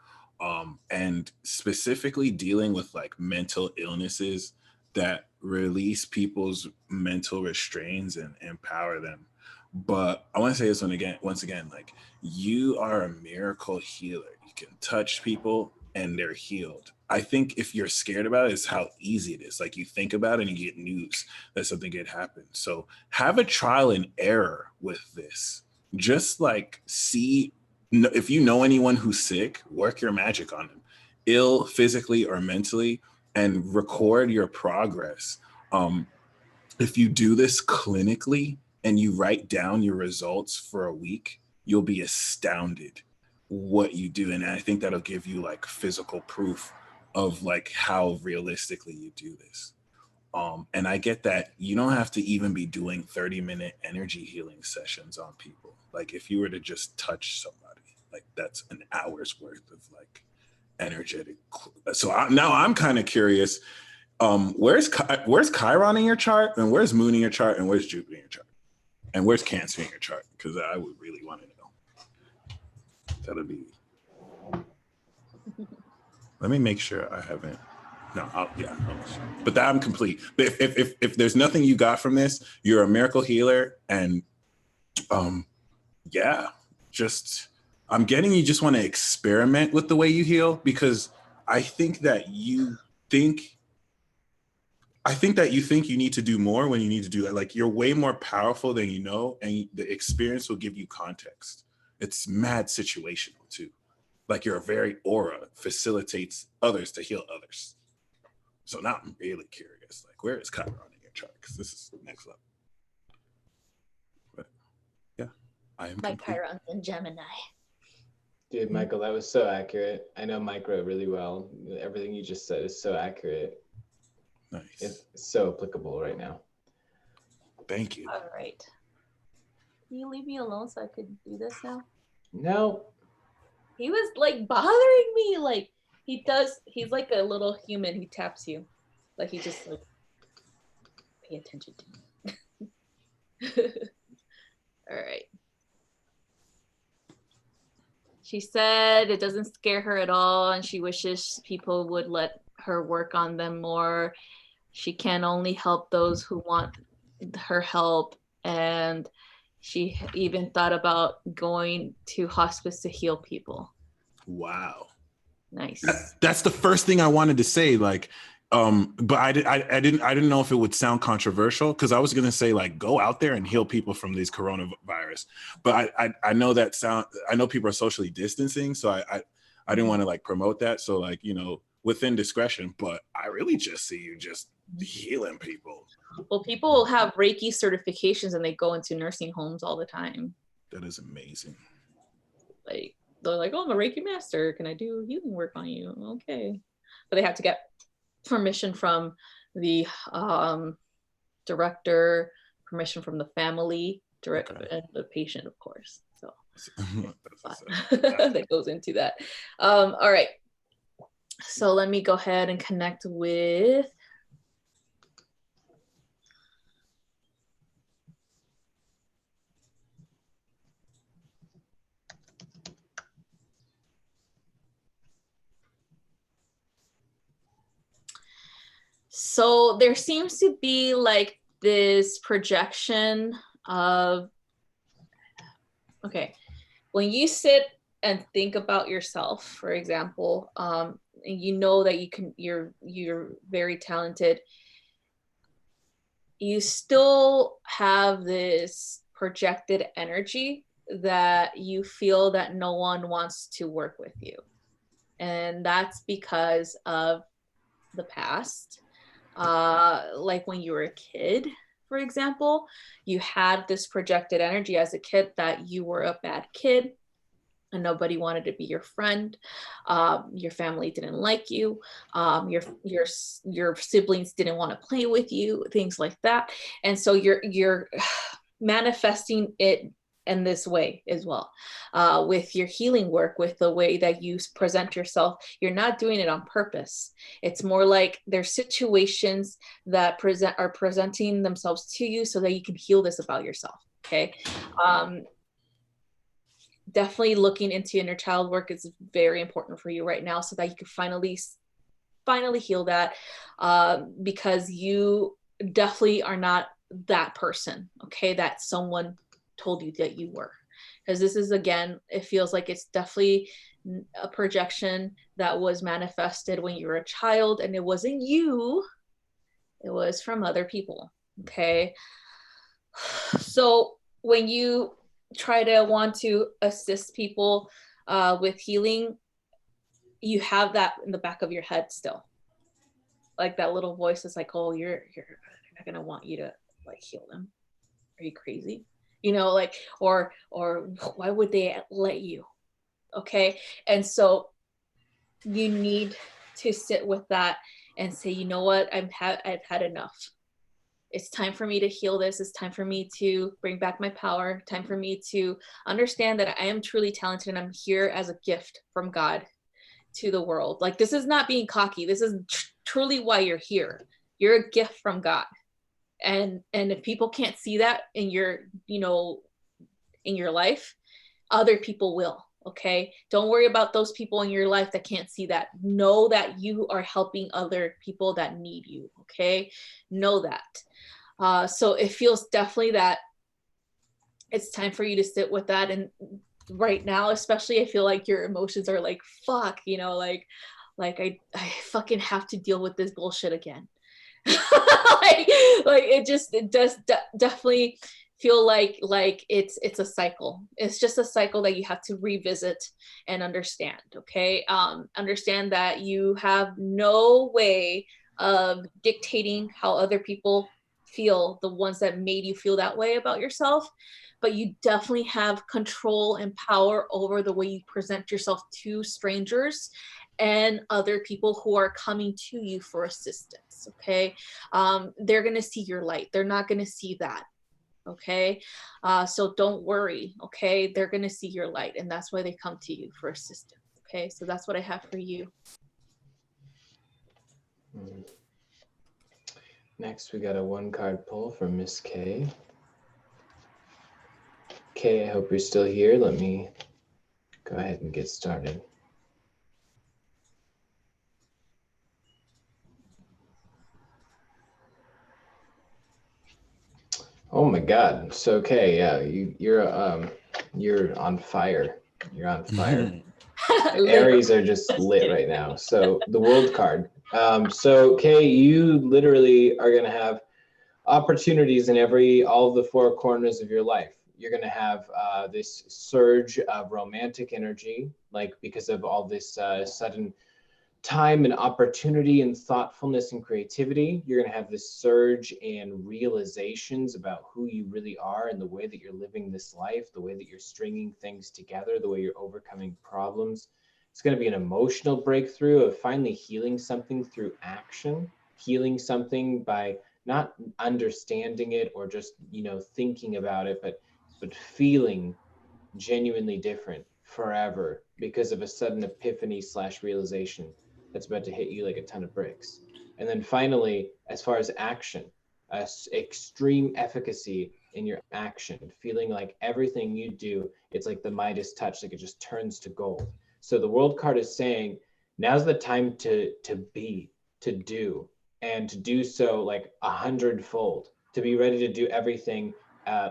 Speaker 2: And specifically dealing with like mental illnesses that release people's mental restraints and empower them. But I want to say this once again, like, you are a miracle healer. You can touch people and they're healed. I think if you're scared about it, it's how easy it is. Like, you think about it and you get news that something could happen. So have a trial and error with this. Just like see if you know anyone who's sick, work your magic on them, ill physically or mentally, and record your progress. If you do this clinically and you write down your results for a week, you'll be astounded what you do. And I think that'll give you like physical proof of like how realistically you do this. And I get that you don't have to even be doing 30-minute energy healing sessions on people. Like, if you were to just touch somebody, like, that's an hour's worth of like energetic. So now I'm kind of curious. Where's Chiron in your chart, and where's Moon in your chart, and where's Jupiter in your chart, and where's Cancer in your chart? Because I would really want to know. That'll be. Let me make sure I haven't. No, but that I'm complete. But if there's nothing you got from this, you're a miracle healer, and yeah, just I'm getting you just want to experiment with the way you heal, because I think that you think you need to do more when you need to do that. Like, you're way more powerful than you know, and the experience will give you context. It's mad situational too. Like, your very aura facilitates others to heal others. So now I'm really curious, like, where is Chiron in your chart? Because this is next level. But yeah, I am.
Speaker 3: My Chiron's in Gemini.
Speaker 1: Dude, Michael, that was so accurate. I know Micro really well. Everything you just said is so accurate.
Speaker 2: Nice.
Speaker 1: It's so applicable right now.
Speaker 2: Thank you.
Speaker 3: All right. Can you leave me alone so I could do this now?
Speaker 1: No.
Speaker 3: He was like bothering me. Like, he's like a little human. He taps you. Like, he just like, pay attention to. All right. She said it doesn't scare her at all, and she wishes people would let her work on them more. She can only help those who want her help, and she even thought about going to hospice to heal people.
Speaker 2: Wow.
Speaker 3: Nice.
Speaker 2: That's the first thing I wanted to say. Like, but I didn't know if it would sound controversial, because I was gonna say like go out there and heal people from these coronavirus. But I know I know people are socially distancing, so I didn't want to like promote that. So like, you know, within discretion. But I really just see you just healing people.
Speaker 3: Well, people have Reiki certifications and they go into nursing homes all the time.
Speaker 2: That is amazing.
Speaker 3: Like they're like, oh, I'm a Reiki master. Can I do healing work on you? Okay. But they have to get permission from the director, permission from the family, and the patient, of course. So that goes into that. All right. So let me go ahead and connect with So there seems to be like this projection of, okay, when you sit and think about yourself, for example, and you know that you're very talented, you still have this projected energy that you feel that no one wants to work with you. And that's because of the past. Like when you were a kid, for example, you had this projected energy as a kid that you were a bad kid and nobody wanted to be your friend. Your family didn't like you. Your siblings didn't want to play with you, things like that. And so you're manifesting it in this way as well. With your healing work, with the way that you present yourself, you're not doing it on purpose. It's more like there's situations that are presenting themselves to you so that you can heal this about yourself. Okay. Definitely looking into inner child work is very important for you right now, so that you can finally heal that, because you definitely are not that person, okay, that someone told you that you were. Because this is, again, it feels like it's definitely a projection that was manifested when you were a child, and it wasn't you, it was from other people. Okay. So when you try to want to assist people with healing, you have that in the back of your head still, like that little voice is like, oh, you're not gonna want you to like heal them, are you crazy, you know, like, or why would they let you? Okay. And so you need to sit with that and say, you know what, I've had enough. It's time for me to heal this. It's time for me to bring back my power. Time for me to understand that I am truly talented and I'm here as a gift from God to the world. Like, this is not being cocky. This is truly why you're here. You're a gift from God. And if people can't see that in your, you know, in your life, other people will. Okay. Don't worry about those people in your life that can't see that. Know that you are helping other people that need you. Okay. Know that. So it feels definitely that it's time for you to sit with that. And right now, especially, I feel like your emotions are like, fuck, you know, like I fucking have to deal with this bullshit again. it does definitely feel like it's a cycle. It's just a cycle that you have to revisit and understand. Okay. Understand that you have no way of dictating how other people feel, the ones that made you feel that way about yourself, but you definitely have control and power over the way you present yourself to strangers and other people who are coming to you for assistance. Okay. They're going to see your light. They're not going to see that. Okay. So don't worry. Okay. They're going to see your light, and that's why they come to you for assistance. Okay. So that's what I have for you.
Speaker 1: Next, we got a 1-card pull from Miss K. K, I hope you're still here. Let me go ahead and get started. Oh my God. So K, yeah, you're on fire. You're on fire. Aries are just lit right now. So the World card. So Kay, you literally are gonna have opportunities in all of the 4 corners of your life. You're gonna have this surge of romantic energy, like because of all this sudden time and opportunity and thoughtfulness and creativity. You're going to have this surge in realizations about who you really are and the way that you're living this life, the way that you're stringing things together, the way you're overcoming problems. It's going to be an emotional breakthrough of finally healing something through action, healing something by not understanding it or just, thinking about it, but feeling genuinely different forever because of a sudden epiphany / realization that's about to hit you like a ton of bricks. And then finally, as far as action, extreme efficacy in your action, feeling like everything you do, it's like the Midas touch, like it just turns to gold. So the World card is saying, now's the time to be, to do, and to do so like 100-fold, to be ready to do everything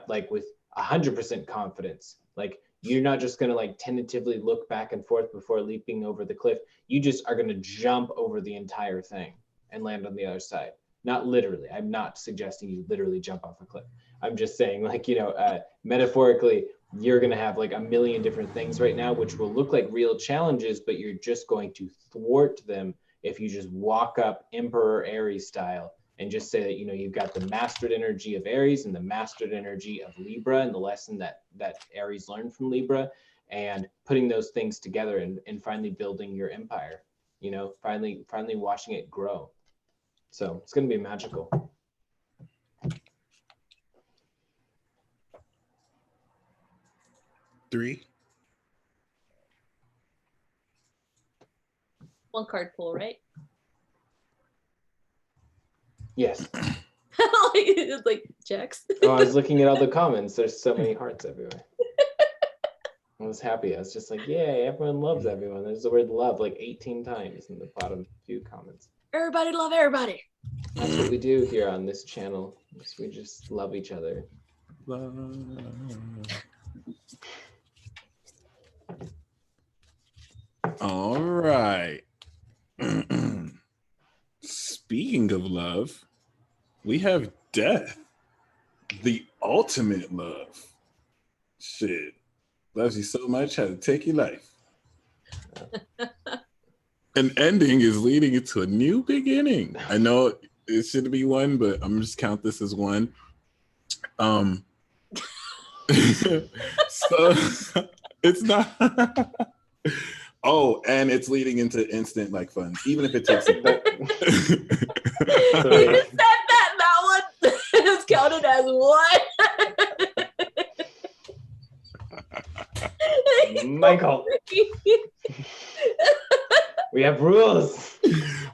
Speaker 1: like with 100% confidence. Like you're not just going to like tentatively look back and forth before leaping over the cliff. You just are going to jump over the entire thing and land on the other side. Not literally. I'm not suggesting you literally jump off a cliff. I'm just saying, like, metaphorically, you're going to have like a million different things right now, which will look like real challenges, but you're just going to thwart them if you just walk up Emperor Aries style and just say that, you've got the mastered energy of Aries and the mastered energy of Libra and the lesson that Aries learned from Libra, and putting those things together and finally building your empire, finally watching it grow. So it's going to be magical.
Speaker 2: Three.
Speaker 3: 1-card pull, right?
Speaker 1: Yes.
Speaker 3: It's like Jax.
Speaker 1: Oh, I was looking at all the comments. There's so many hearts everywhere. I was happy. I was just like, yay, everyone loves everyone. There's the word love like 18 times in the bottom few comments.
Speaker 3: Everybody love everybody.
Speaker 1: That's what we do here on this channel. We just love each other.
Speaker 2: All right. Speaking of love, we have death, the ultimate love. Shit, loves you so much, had to take your life. An ending is leading into a new beginning. I know it should be one, but I'm just count this as one. So it's not. Oh, and it's leading into instant like fun, even if it takes a bit.
Speaker 3: You just said that one is counted as one.
Speaker 1: Michael, we have rules.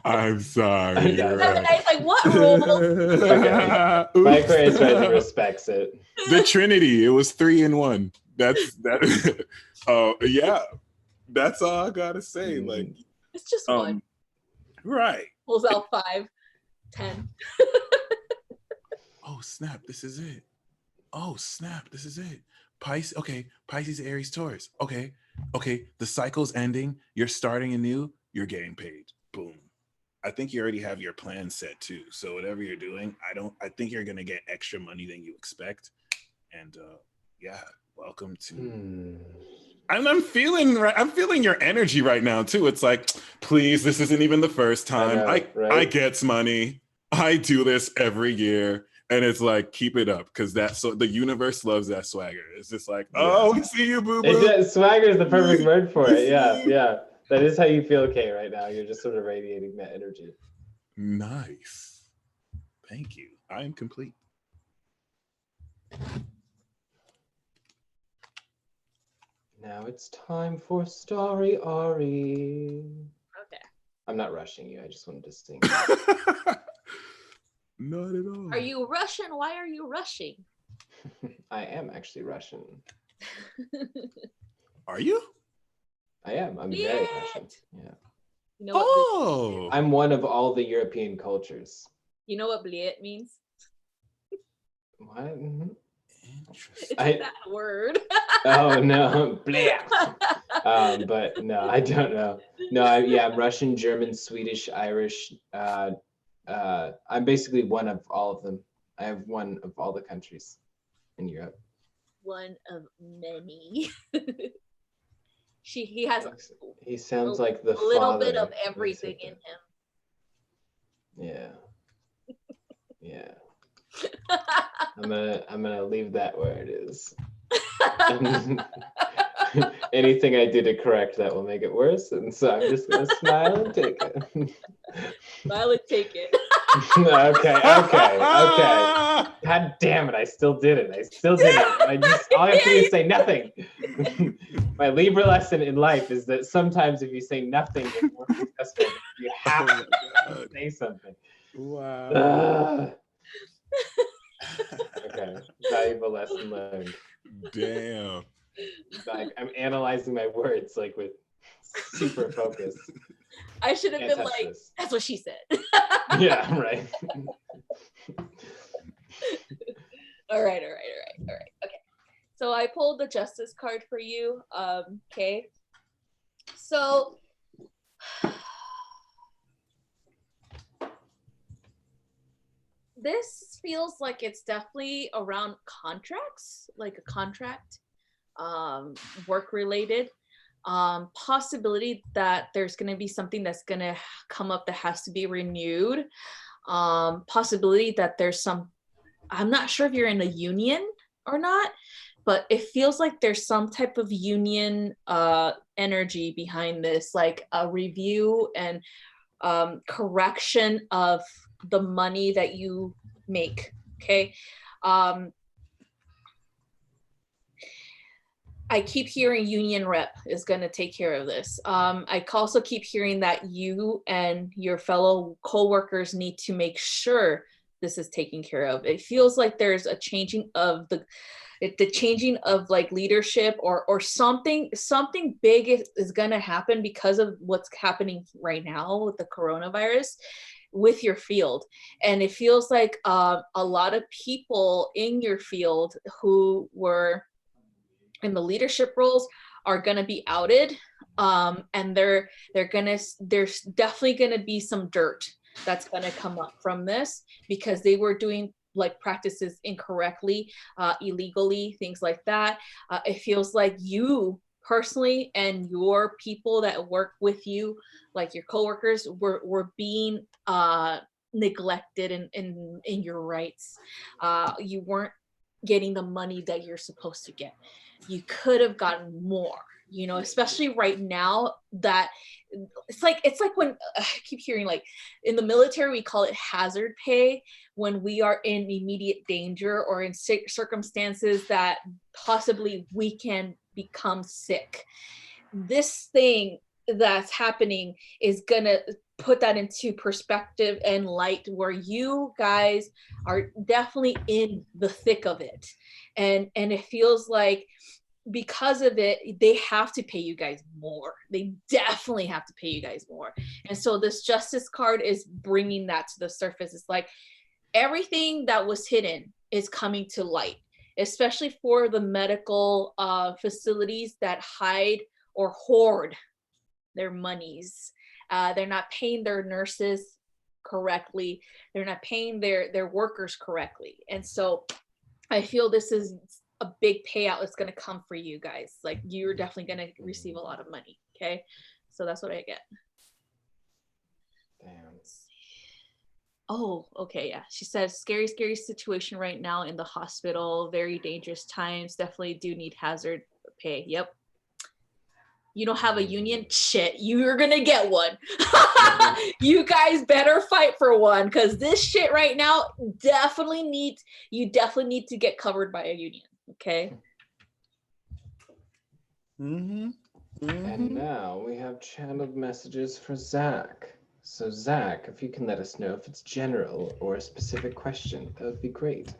Speaker 2: I'm sorry.
Speaker 3: It's like, what rule?
Speaker 1: Okay. My Aquarius rising respects it.
Speaker 2: The Trinity. It was 3 in 1. That's that. Oh yeah. That's all I gotta say. Like
Speaker 3: it's just one.
Speaker 2: Right.
Speaker 3: Pulls out 5, 10.
Speaker 2: Oh snap! This is it. Oh snap! This is it. Pisces. Okay, Pisces, Aries, Taurus. Okay. The cycle's ending. You're starting anew. You're getting paid. Boom. I think you already have your plan set too. So whatever you're doing, I think you're gonna get extra money than you expect. And yeah, welcome to. I'm feeling your energy right now too. It's like, please, this isn't even the first time. I get money. I do this every year. And it's like, keep it up, because the universe loves that swagger. It's just like, oh, we see you, boo boo.
Speaker 1: Swagger is the perfect word for it. Yeah. That is how you feel, Kay, right now. You're just sort of radiating that energy.
Speaker 2: Nice. Thank you. I am complete.
Speaker 1: Now it's time for Starry Ari.
Speaker 3: Okay.
Speaker 1: I'm not rushing you. I just wanted to sing.
Speaker 2: Not at all.
Speaker 3: Are you Russian? Why are you rushing?
Speaker 1: I am actually Russian.
Speaker 2: Are you?
Speaker 1: I am. I'm very Russian. Yeah.
Speaker 3: You know what
Speaker 1: I'm one of all the European cultures.
Speaker 3: You know what bliet means?
Speaker 1: What? Mhm.
Speaker 3: It's that word.
Speaker 1: Oh no, bleh. But no, I don't know. No, I'm Russian, German, Swedish, Irish. I'm basically one of all of them. I have one of all the countries in Europe.
Speaker 3: One of many. He has
Speaker 1: He sounds like the
Speaker 3: little
Speaker 1: father
Speaker 3: bit of everything in him.
Speaker 1: Yeah. Yeah. I'm gonna leave that where it is. Anything I do to correct that will make it worse, and so I'm just gonna smile and take it.
Speaker 3: Smile and take it.
Speaker 1: Okay. God damn it! I still did it. All I have to do is say nothing. My Libra lesson in life is that sometimes if you say nothing, you're more successful. You have to say something.
Speaker 2: Wow.
Speaker 1: Okay, valuable lesson learned.
Speaker 2: Damn.
Speaker 1: Like, I'm analyzing my words like with super focus.
Speaker 3: I should have been like, this. That's what she said.
Speaker 1: Yeah, right.
Speaker 3: All right. Okay. So I pulled the Justice card for you. Okay. So this feels like it's definitely around contracts, like a contract, work related. Possibility that there's going to be something that's going to come up that has to be renewed. Possibility that there's I'm not sure if you're in a union or not, but it feels like there's some type of union energy behind this, like a review and correction of the money that you make. Okay. I keep hearing union rep is going to take care of this. I also keep hearing that you and your fellow co-workers need to make sure this is taken care of. It feels like there's a changing of the changing of like leadership or something big is going to happen because of what's happening right now with the coronavirus with your field. And it feels like a lot of people in your field who were in the leadership roles are going to be outed, and there's definitely going to be some dirt that's going to come up from this because they were doing like practices incorrectly, illegally, things like that. It feels like you personally and your people that work with you, like your coworkers, were being neglected in your rights. You weren't getting the money that you're supposed to get. You could have gotten more, especially right now that it's like when I keep hearing like in the military, we call it hazard pay when we are in immediate danger or in circumstances that possibly we can become sick. This thing that's happening is gonna put that into perspective and light where you guys are definitely in the thick of it. And it feels like because of it, they have to pay you guys more. They definitely have to pay you guys more. And so this Justice card is bringing that to the surface. It's like everything that was hidden is coming to light, especially for the medical facilities that hide or hoard their monies. They're not paying their nurses correctly. They're not paying their workers correctly. And so I feel this is a big payout that's going to come for you guys. Like you're definitely going to receive a lot of money. Okay. So that's what I get.
Speaker 1: Damn.
Speaker 3: Oh, okay. Yeah. She says, scary situation right now in the hospital. Very dangerous times. Definitely do need hazard pay. Yep. You don't have a union? Shit, you're gonna get one. You guys better fight for one because this shit right now definitely need to get covered by a union. Okay.
Speaker 2: Mm-hmm. Mm-hmm.
Speaker 1: And now we have channeled messages for Zach. So Zach, if you can let us know if it's general or a specific question, that would be great.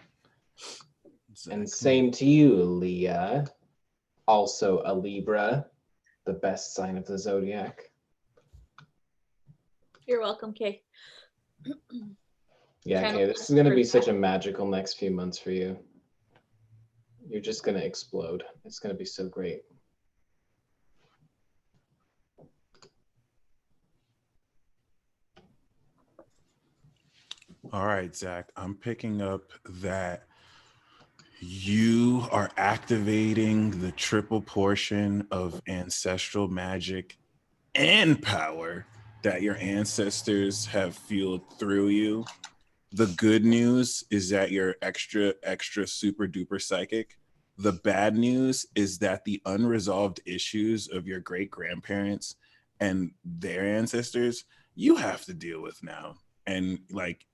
Speaker 1: And same to you, Leah. Also a Libra, the best sign of the zodiac.
Speaker 3: You're welcome, Kay.
Speaker 1: Yeah, Kay, this is going to be such a magical next few months for you. You're just going to explode. It's going to be so great.
Speaker 2: All right, Zach, I'm picking up that you are activating the triple portion of ancestral magic and power that your ancestors have fueled through you. The good news is that you're extra super duper psychic. The bad news is that the unresolved issues of your great grandparents and their ancestors, you have to deal with now. And like,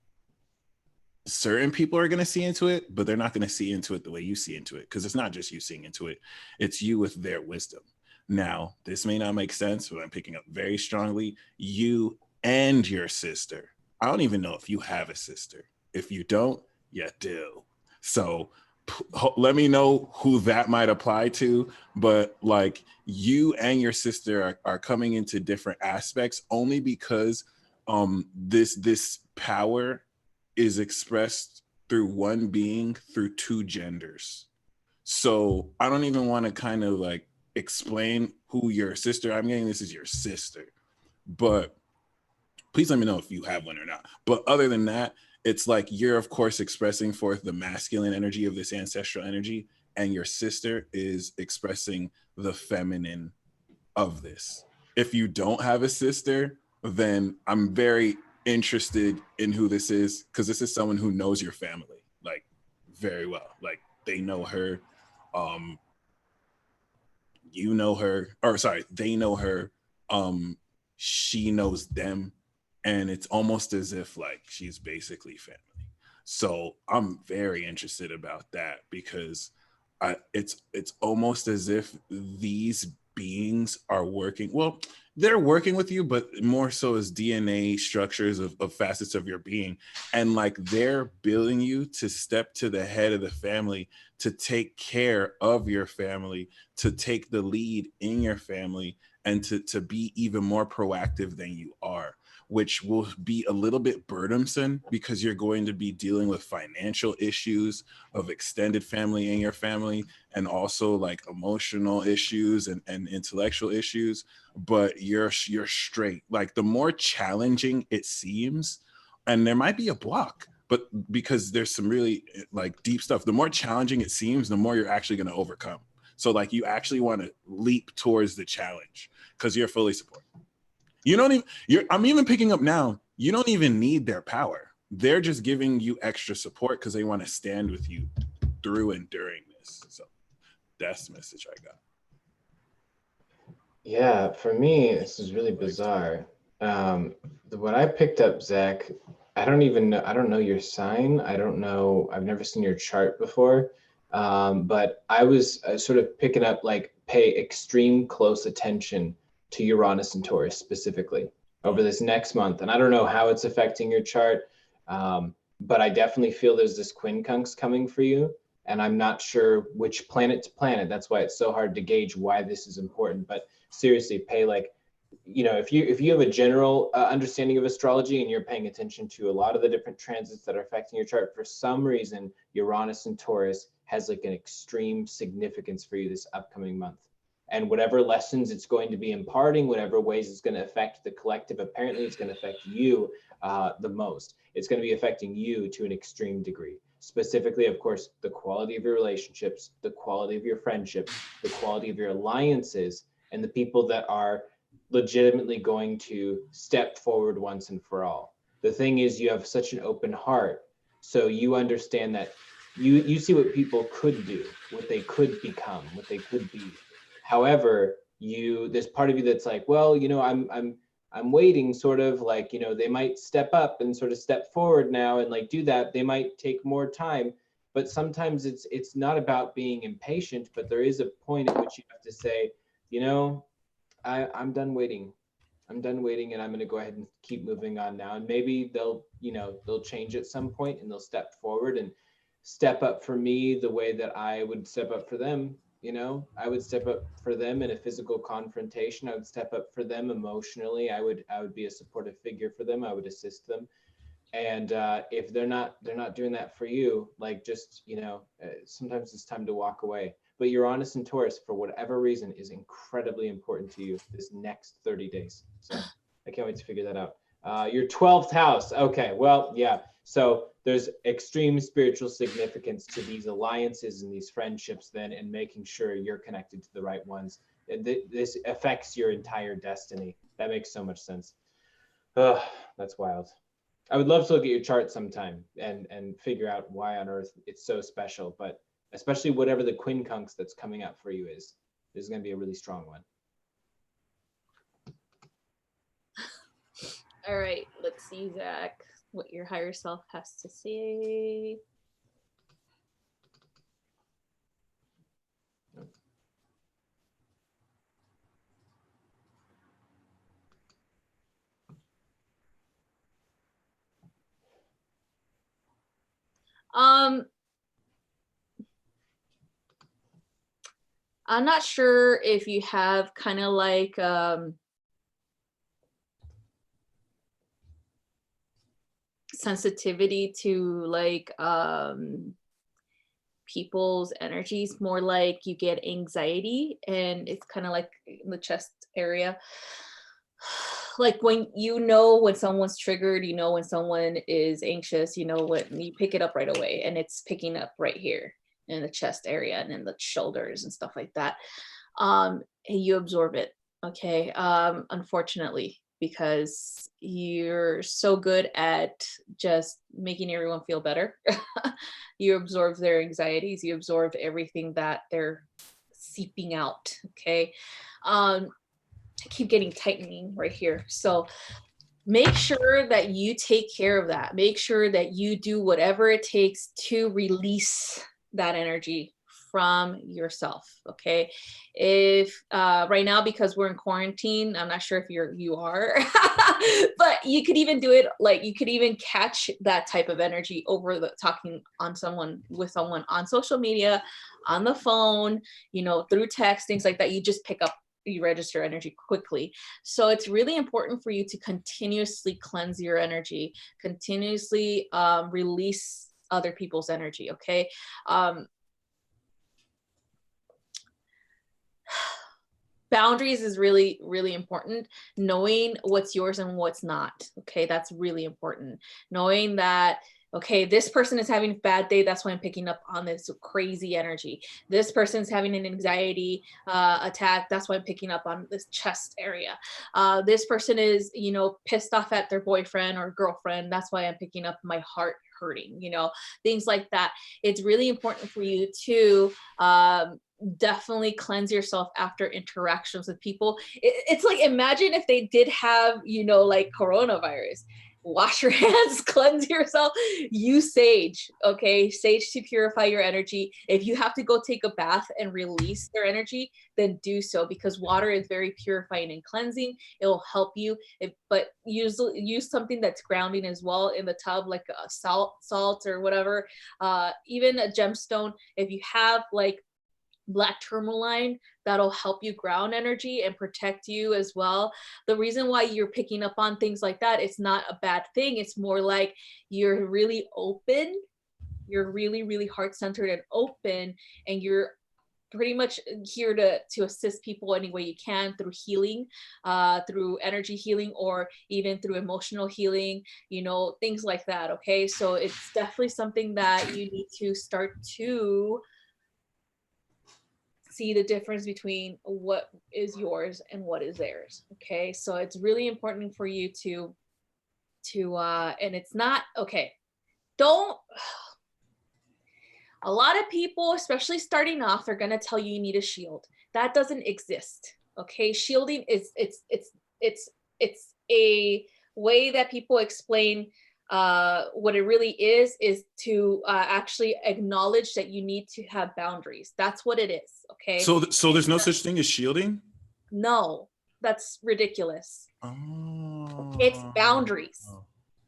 Speaker 2: certain people are going to see into it, but they're not going to see into it the way you see into it, because it's not just you seeing into it, it's you with their wisdom. Now, this may not make sense, but I'm picking up very strongly you and your sister. I don't even know if you have a sister. If you don't, you do. So let me know who that might apply to, but like, you and your sister are coming into different aspects only because this power is expressed through one being through two genders. So I don't even want to kind of like explain who your sister, I'm getting this is your sister, but please let me know if you have one or not. But other than that, it's like you're of course expressing forth the masculine energy of this ancestral energy, and your sister is expressing the feminine of this. If you don't have a sister, then I'm very interested in who this is, because this is someone who knows your family like very well. Like they know her, you know her, or sorry, they know her, she knows them, and it's almost as if like she's basically family. So I'm very interested about that, because it's almost as if these beings are working, well, they're working with you, but more so as DNA structures of facets of your being, and like they're building you to step to the head of the family, to take care of your family, to take the lead in your family, and to be even more proactive than you are, which will be a little bit burdensome, because you're going to be dealing with financial issues of extended family in your family, and also like emotional issues and intellectual issues. But you're straight. Like the more challenging it seems, and there might be a block, but because there's some really like deep stuff, the more challenging it seems, the more you're actually going to overcome. So like you actually want to leap towards the challenge, because you're fully supported. You don't even, I'm even picking up now, you don't even need their power. They're just giving you extra support because they want to stand with you through and during this. So that's the message I got.
Speaker 1: Yeah, for me, this is really bizarre. What I picked up, Zach, I don't even know, I don't know your sign. I don't know, I've never seen your chart before. But I was sort of picking up like pay extreme close attention to Uranus and Taurus specifically over this next month. And I don't know how it's affecting your chart, but I definitely feel there's this quincunx coming for you. And I'm not sure which planet to planet. That's why it's so hard to gauge why this is important. But seriously, pay like, you know, if you have a general understanding of astrology and you're paying attention to a lot of the different transits that are affecting your chart, for some reason, Uranus and Taurus has like an extreme significance for you this upcoming month. And whatever lessons it's going to be imparting, whatever ways it's going to affect the collective, apparently it's going to affect you the most. It's going to be affecting you to an extreme degree. Specifically, of course, the quality of your relationships, the quality of your friendships, the quality of your alliances, and the people that are legitimately going to step forward once and for all. The thing is, you have such an open heart, so you understand that you see what people could do, what they could become, what they could be. However, there's part of you that's like, well, you know, I'm waiting, sort of like, you know, they might step up and sort of step forward now and like do that. They might take more time, but sometimes it's not about being impatient, but there is a point at which you have to say, you know, I'm done waiting. I'm done waiting, and I'm going to go ahead and keep moving on now. And maybe they'll, you know, they'll change at some point, and they'll step forward and step up for me the way that I would step up for them. You know, I would step up for them in a physical confrontation. I would step up for them emotionally. I would be a supportive figure for them. I would assist them. And if they're not doing that for you, like, just, you know, sometimes it's time to walk away. But Uranus and Taurus, for whatever reason, is incredibly important to you this next 30 days. So I can't wait to figure that out. Your 12th house. Okay, well, yeah. So there's extreme spiritual significance to these alliances and these friendships then, and making sure you're connected to the right ones. This affects your entire destiny. That makes so much sense. Ugh, that's wild. I would love to look at your chart sometime and figure out why on earth it's so special, but especially whatever the quincunx that's coming up for you is going to be a really strong one.
Speaker 3: All right, let's see, Zach, what your higher self has to say. I'm not sure if you have kind of like sensitivity to like people's energies, more like you get anxiety, and it's kind of like in the chest area. Like when you know when someone's triggered, you know when someone is anxious, you know when you pick it up right away, and it's picking up right here in the chest area and in the shoulders and stuff like that. And you absorb it, okay? Unfortunately, because you're so good at just making everyone feel better. You absorb their anxieties, you absorb everything that they're seeping out, okay? I keep getting tightening right here. So make sure that you take care of that. Make sure that you do whatever it takes to release that energy from yourself, okay? If right now, because we're in quarantine, I'm not sure if you are, but you could even do it, like you could even catch that type of energy over the talking on with someone on social media, on the phone, you know, through text, things like that. You just pick up, you register energy quickly. So it's really important for you to continuously cleanse your energy, continuously release other people's energy, okay? Boundaries is really, really important. Knowing what's yours and what's not, okay? That's really important. Knowing that, okay, this person is having a bad day, that's why I'm picking up on this crazy energy. This person's having an anxiety attack, that's why I'm picking up on this chest area. This person is, you know, pissed off at their boyfriend or girlfriend, that's why I'm picking up my heart hurting, you know, things like that. It's really important for you to definitely cleanse yourself after interactions with people. It's like, imagine if they did have, you know, like coronavirus. Wash your hands, cleanse yourself, use sage, okay? Sage to purify your energy. If you have to go take a bath and release their energy, then do so, because water is very purifying and cleansing. It will help you, but use something that's grounding as well in the tub, like a salt or whatever, even a gemstone. If you have like black tourmaline, that'll help you ground energy and protect you as well. The reason why you're picking up on things like that, it's not a bad thing. It's more like you're really open, you're really, really heart-centered and open, and you're pretty much here to assist people any way you can through healing, through energy healing, or even through emotional healing, you know, things like that, okay? So it's definitely something that you need to start to see the difference between what is yours and what is theirs, okay? So it's really important for you to and it's not, okay, don't, a lot of people, especially starting off, they're going to tell you need a shield. That doesn't exist, okay? Shielding is it's a way that people explain what it really is to actually acknowledge that you need to have boundaries. That's what it is, okay?
Speaker 2: So there's no such thing as shielding?
Speaker 3: No, that's ridiculous.
Speaker 2: Oh.
Speaker 3: It's boundaries.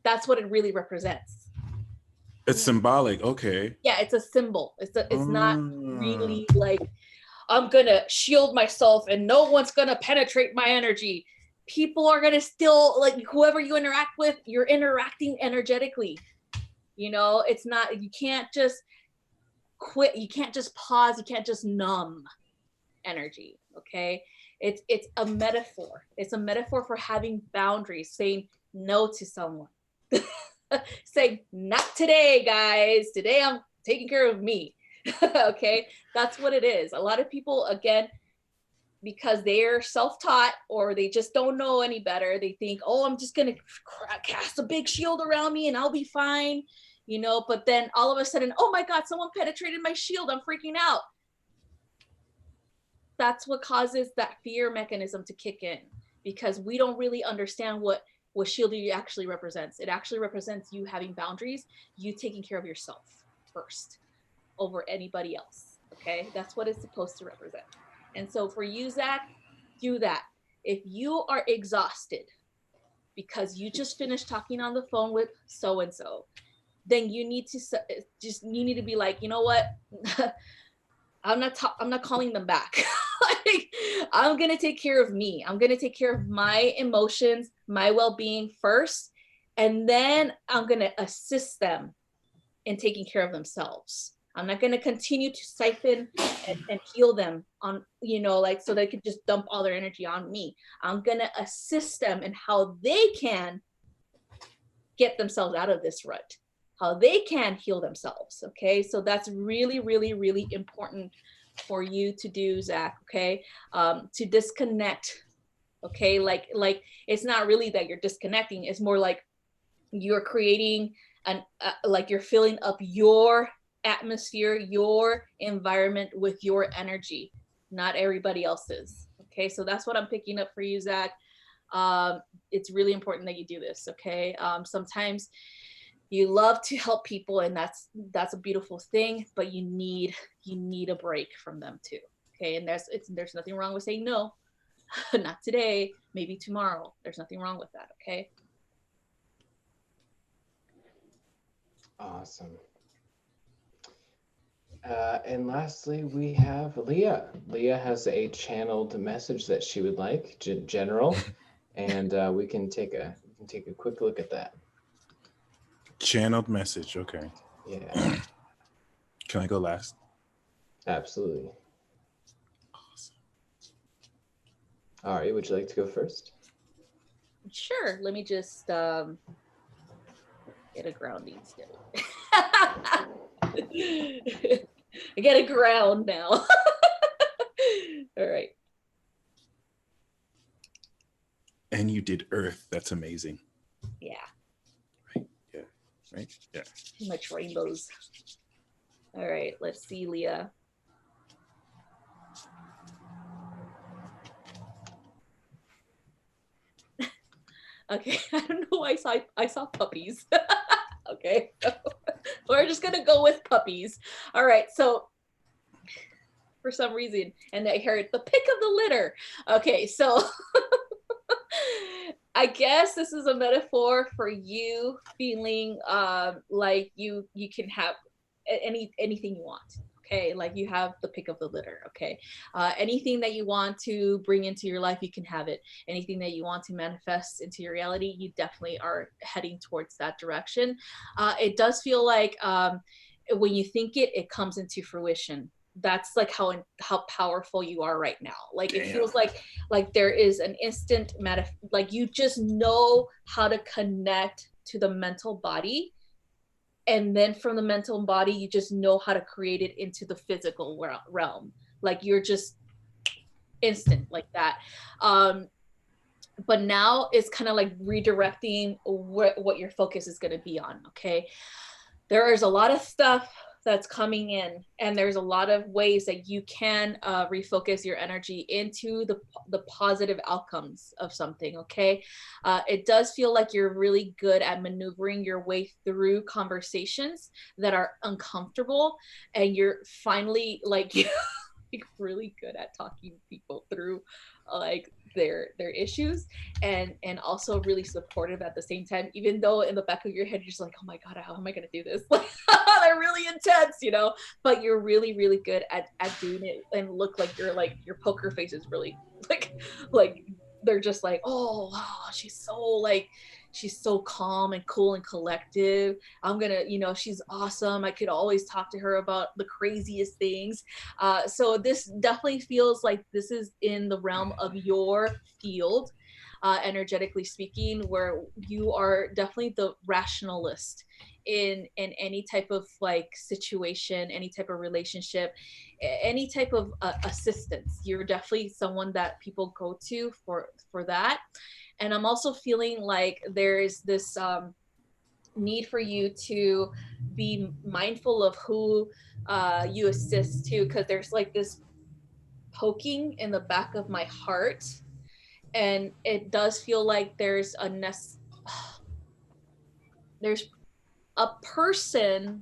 Speaker 3: That's what it really represents.
Speaker 2: It's symbolic. Okay.
Speaker 3: Yeah, it's a symbol. It's not really like I'm gonna shield myself and no one's gonna penetrate my energy. People are gonna still, like, whoever you interact with, you're interacting energetically. You know, it's not, you can't just quit, you can't just pause, you can't just numb energy. Okay, it's a metaphor. It's a metaphor for having boundaries, saying no to someone. Say, not today, guys. Today I'm taking care of me. Okay, that's what it is. A lot of people, again, because they're self-taught or they just don't know any better, they think, oh, I'm just gonna cast a big shield around me and I'll be fine, you know. But then all of a sudden, oh my God, someone penetrated my shield, I'm freaking out. That's what causes that fear mechanism to kick in, because we don't really understand what shielding actually represents. It actually represents you having boundaries, you taking care of yourself first over anybody else. Okay, that's what it's supposed to represent. And so for you, Zach, do that. If you are exhausted because you just finished talking on the phone with so-and-so, then you need to be like, you know what? I'm not calling them back. Like, I'm going to take care of me. I'm going to take care of my emotions, my well-being first. And then I'm going to assist them in taking care of themselves. I'm not going to continue to siphon and heal them on, you know, like, so they could just dump all their energy on me. I'm going to assist them in how they can get themselves out of this rut, how they can heal themselves. Okay, so that's really, really, really important for you to do, Zach. Okay, to disconnect. Okay, like it's not really that you're disconnecting, it's more like you're creating an like you're filling up your atmosphere, your environment with your energy, not everybody else's. Okay, so that's what I'm picking up for you, Zach. It's really important that you do this. Okay, sometimes you love to help people, and that's a beautiful thing, but you need a break from them too. Okay, and there's nothing wrong with saying no. Not today, maybe tomorrow. There's nothing wrong with that. Okay.
Speaker 1: Awesome. And lastly, we have Leah. Leah has a channeled message that she would like, general, and we can take a quick look at that.
Speaker 2: Channeled message. Okay.
Speaker 1: Yeah.
Speaker 2: Can I go last?
Speaker 1: Absolutely.
Speaker 2: Awesome.
Speaker 1: All right. Would you like to go first?
Speaker 3: Sure. Let me just get a grounding still. I get a ground now. All right.
Speaker 2: And you did Earth. That's amazing.
Speaker 3: Yeah.
Speaker 2: Right. Yeah. Right. Yeah.
Speaker 3: Too much rainbows. All right. Let's see, Leah. Okay. I don't know why I saw puppies. Okay. We're just gonna go with puppies. All right. So for some reason, and I heard the pick of the litter. Okay, so I guess this is a metaphor for you feeling like you can have anything you want. Okay, like you have the pick of the litter. Okay, anything that you want to bring into your life, you can have it. Anything that you want to manifest into your reality, you definitely are heading towards that direction. It does feel like when you think it comes into fruition. That's like how powerful you are right now. Like it feels like there is an instant like you just know how to connect to the mental body. And then from the mental body, you just know how to create it into the physical realm. Like you're just instant like that. But now it's kind of like redirecting what your focus is going to be on. Okay. There is a lot of stuff that's coming in, and there's a lot of ways that you can refocus your energy into the positive outcomes of something. Okay, it does feel like you're really good at maneuvering your way through conversations that are uncomfortable, and you're finally like really good at talking people through like their issues, and also really supportive at the same time, even though in the back of your head you're just like, oh my god, how am I gonna do this? Like they're really intense, you know, but you're really really good at doing it, and look like you're like, your poker face is really like they're just like, oh wow, she's so calm and cool and collective. I'm gonna, you know, she's awesome. I could always talk to her about the craziest things. So this definitely feels like this is in the realm of your field, energetically speaking, where you are definitely the rationalist in any type of like situation, any type of relationship, any type of assistance. You're definitely someone that people go to for that. And I'm also feeling like there's this need for you to be mindful of who you assist to, because there's like this poking in the back of my heart, and it does feel like there's a person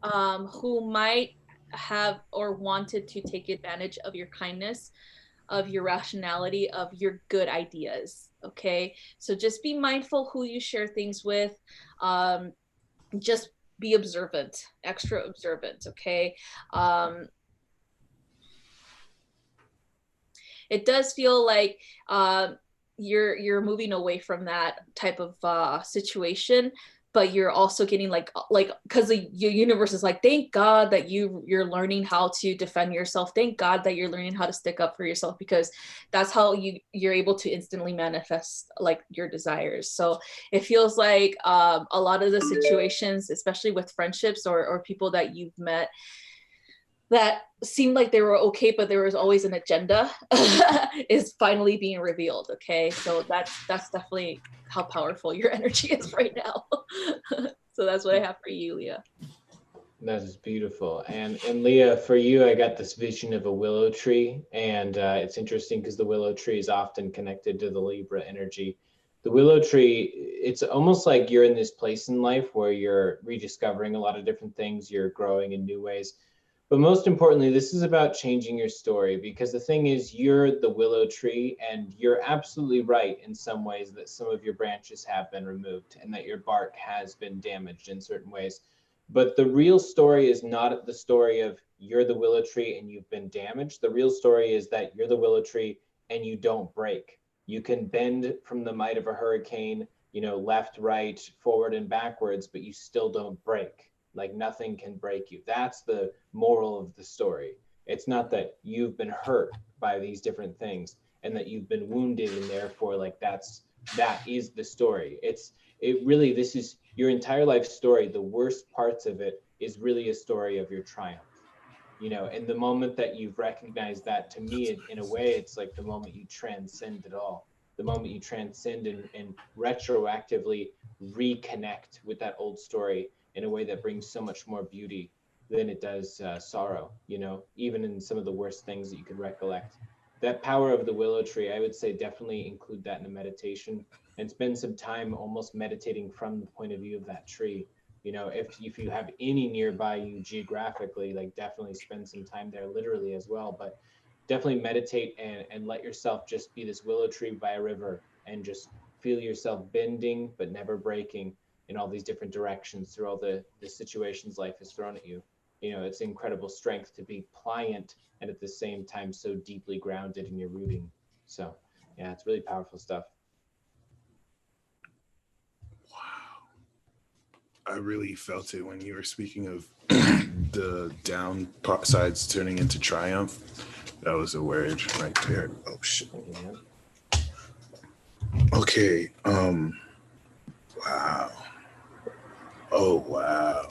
Speaker 3: who might have or wanted to take advantage of your kindness, of your rationality, of your good ideas. Okay, so just be mindful who you share things with. Just be observant, extra observant. Okay. It does feel like you're moving away from that type of situation, but you're also getting like because the universe is like, thank god that you're learning how to defend yourself, thank god that you're learning how to stick up for yourself, because that's how you're able to instantly manifest like your desires. So it feels like a lot of the situations, especially with friendships or people that you've met that seemed like they were okay, but there was always an agenda, is finally being revealed. Okay, so that's definitely how powerful your energy is right now. So that's what I have for you, Leah.
Speaker 1: That is beautiful. And Leah, for you, I got this vision of a willow tree, and it's interesting because the willow tree is often connected to the Libra energy. The willow tree, it's almost like you're in this place in life where you're rediscovering a lot of different things, you're growing in new ways. But most importantly, this is about changing your story, because the thing is, you're the willow tree, and you're absolutely right in some ways that some of your branches have been removed and that your bark has been damaged in certain ways. But the real story is not the story of you're the willow tree and you've been damaged. The real story is that you're the willow tree and you don't break. You can bend from the might of a hurricane, you know, left, right, forward, and backwards, but you still don't break. Like nothing can break you. That's the moral of the story. It's not that you've been hurt by these different things and that you've been wounded and therefore like that is the story. This is your entire life story. The worst parts of it is really a story of your triumph. You know, and the moment that you've recognized that, to me, in a way, it's like the moment you transcend it all. The moment you transcend and retroactively reconnect with that old story in a way that brings so much more beauty than it does sorrow, you know, even in some of the worst things that you could recollect. That power of the willow tree, I would say definitely include that in a meditation and spend some time almost meditating from the point of view of that tree. You know, if you have any nearby you geographically, like definitely spend some time there literally as well. But definitely meditate and let yourself just be this willow tree by a river and just feel yourself bending but never breaking in all these different directions through all the situations life has thrown at you. You know, it's incredible strength to be pliant and at the same time so deeply grounded in your rooting. So yeah, it's really powerful stuff.
Speaker 2: Wow. I really felt it when you were speaking of the down sides turning into triumph. That was a word right there. Oh shit. Okay. Wow. Oh wow.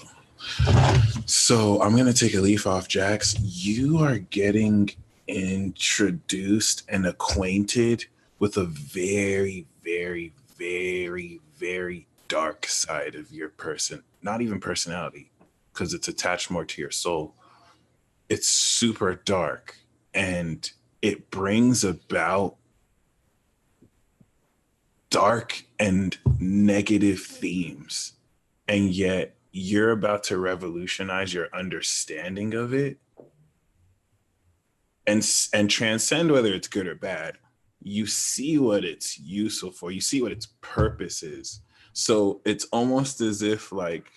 Speaker 2: So I'm gonna take a leaf off, Jax. You are getting introduced and acquainted with a very, very, very, very dark side of your person. Not even personality, because it's attached more to your soul. It's super dark, and it brings about dark and negative themes. And yet you're about to revolutionize your understanding of it and transcend whether it's good or bad. you see what it's useful for, you see what its purpose is. So it's almost as if like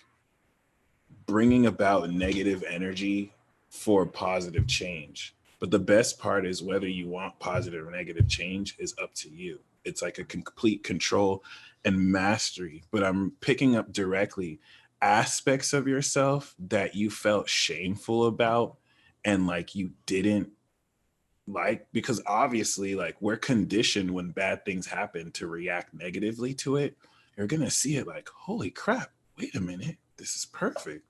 Speaker 2: bringing about negative energy for positive change. But the best part is whether you want positive or negative change is up to you. It's like a complete control and mastery. But I'm picking up directly aspects of yourself that you felt shameful about and like you didn't like, because obviously like we're conditioned when bad things happen to react negatively to it. You're gonna see it like, holy crap, wait a minute, this is perfect.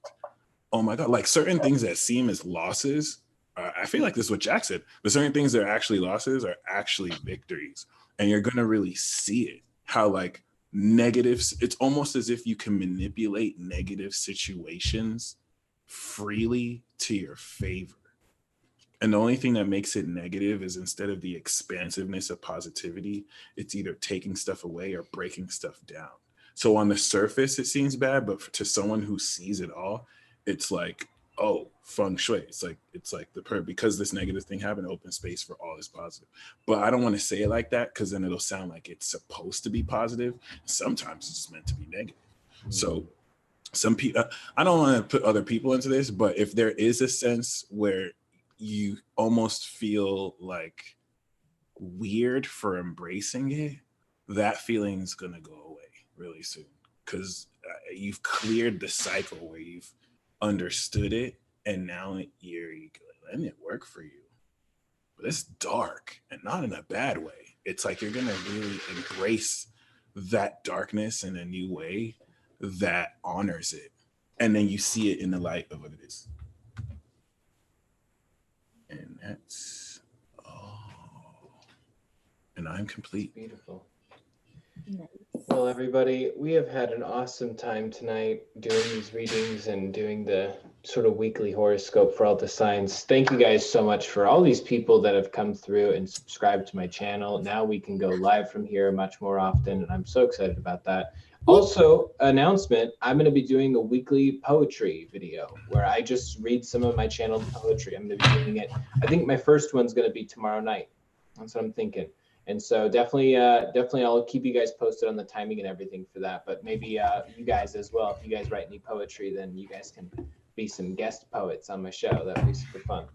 Speaker 2: Oh my God, like certain things that seem as losses, I feel like this is what Jack said, but certain things that are actually losses are actually victories. And you're gonna really see it, how like negatives, it's almost as if you can manipulate negative situations freely to your favor. And the only thing that makes it negative is instead of the expansiveness of positivity, it's either taking stuff away or breaking stuff down. So on the surface, it seems bad, but to someone who sees it all, it's like, oh, feng shui. It's like because this negative thing happened, open space for all this positive. But I don't want to say it like that because then it'll sound like it's supposed to be positive. Sometimes it's just meant to be negative. So some people, I don't want to put other people into this, but if there is a sense where you almost feel like weird for embracing it, that feeling's gonna go away really soon because you've cleared the cycle where you've understood it and now you're letting it work for you. But it's dark and not in a bad way. It's like you're gonna really embrace that darkness in a new way that honors it, and then you see it in the light of what it is. And that's and I'm complete.
Speaker 1: Beautiful.
Speaker 3: Nice.
Speaker 1: Well, everybody, we have had an awesome time tonight doing these readings and doing the sort of weekly horoscope for all the signs. Thank you guys so much for all these people that have come through and subscribed to my channel. Now we can go live from here much more often, and I'm so excited about that. Also, announcement, I'm going to be doing a weekly poetry video where I just read some of my channeled poetry. I'm going to be doing it. I think my first one's going to be tomorrow night. That's what I'm thinking. And so definitely I'll keep you guys posted on the timing and everything for that. But maybe you guys as well, if you guys write any poetry, then you guys can be some guest poets on my show. That'd be super fun.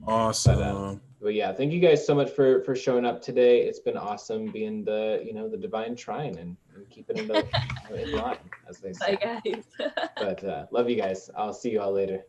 Speaker 2: Awesome.
Speaker 1: But yeah, thank you guys so much for showing up today. It's been awesome being the Divine Trine and keeping it in line, as they say.
Speaker 3: Bye, guys.
Speaker 1: But love you guys. I'll see you all later.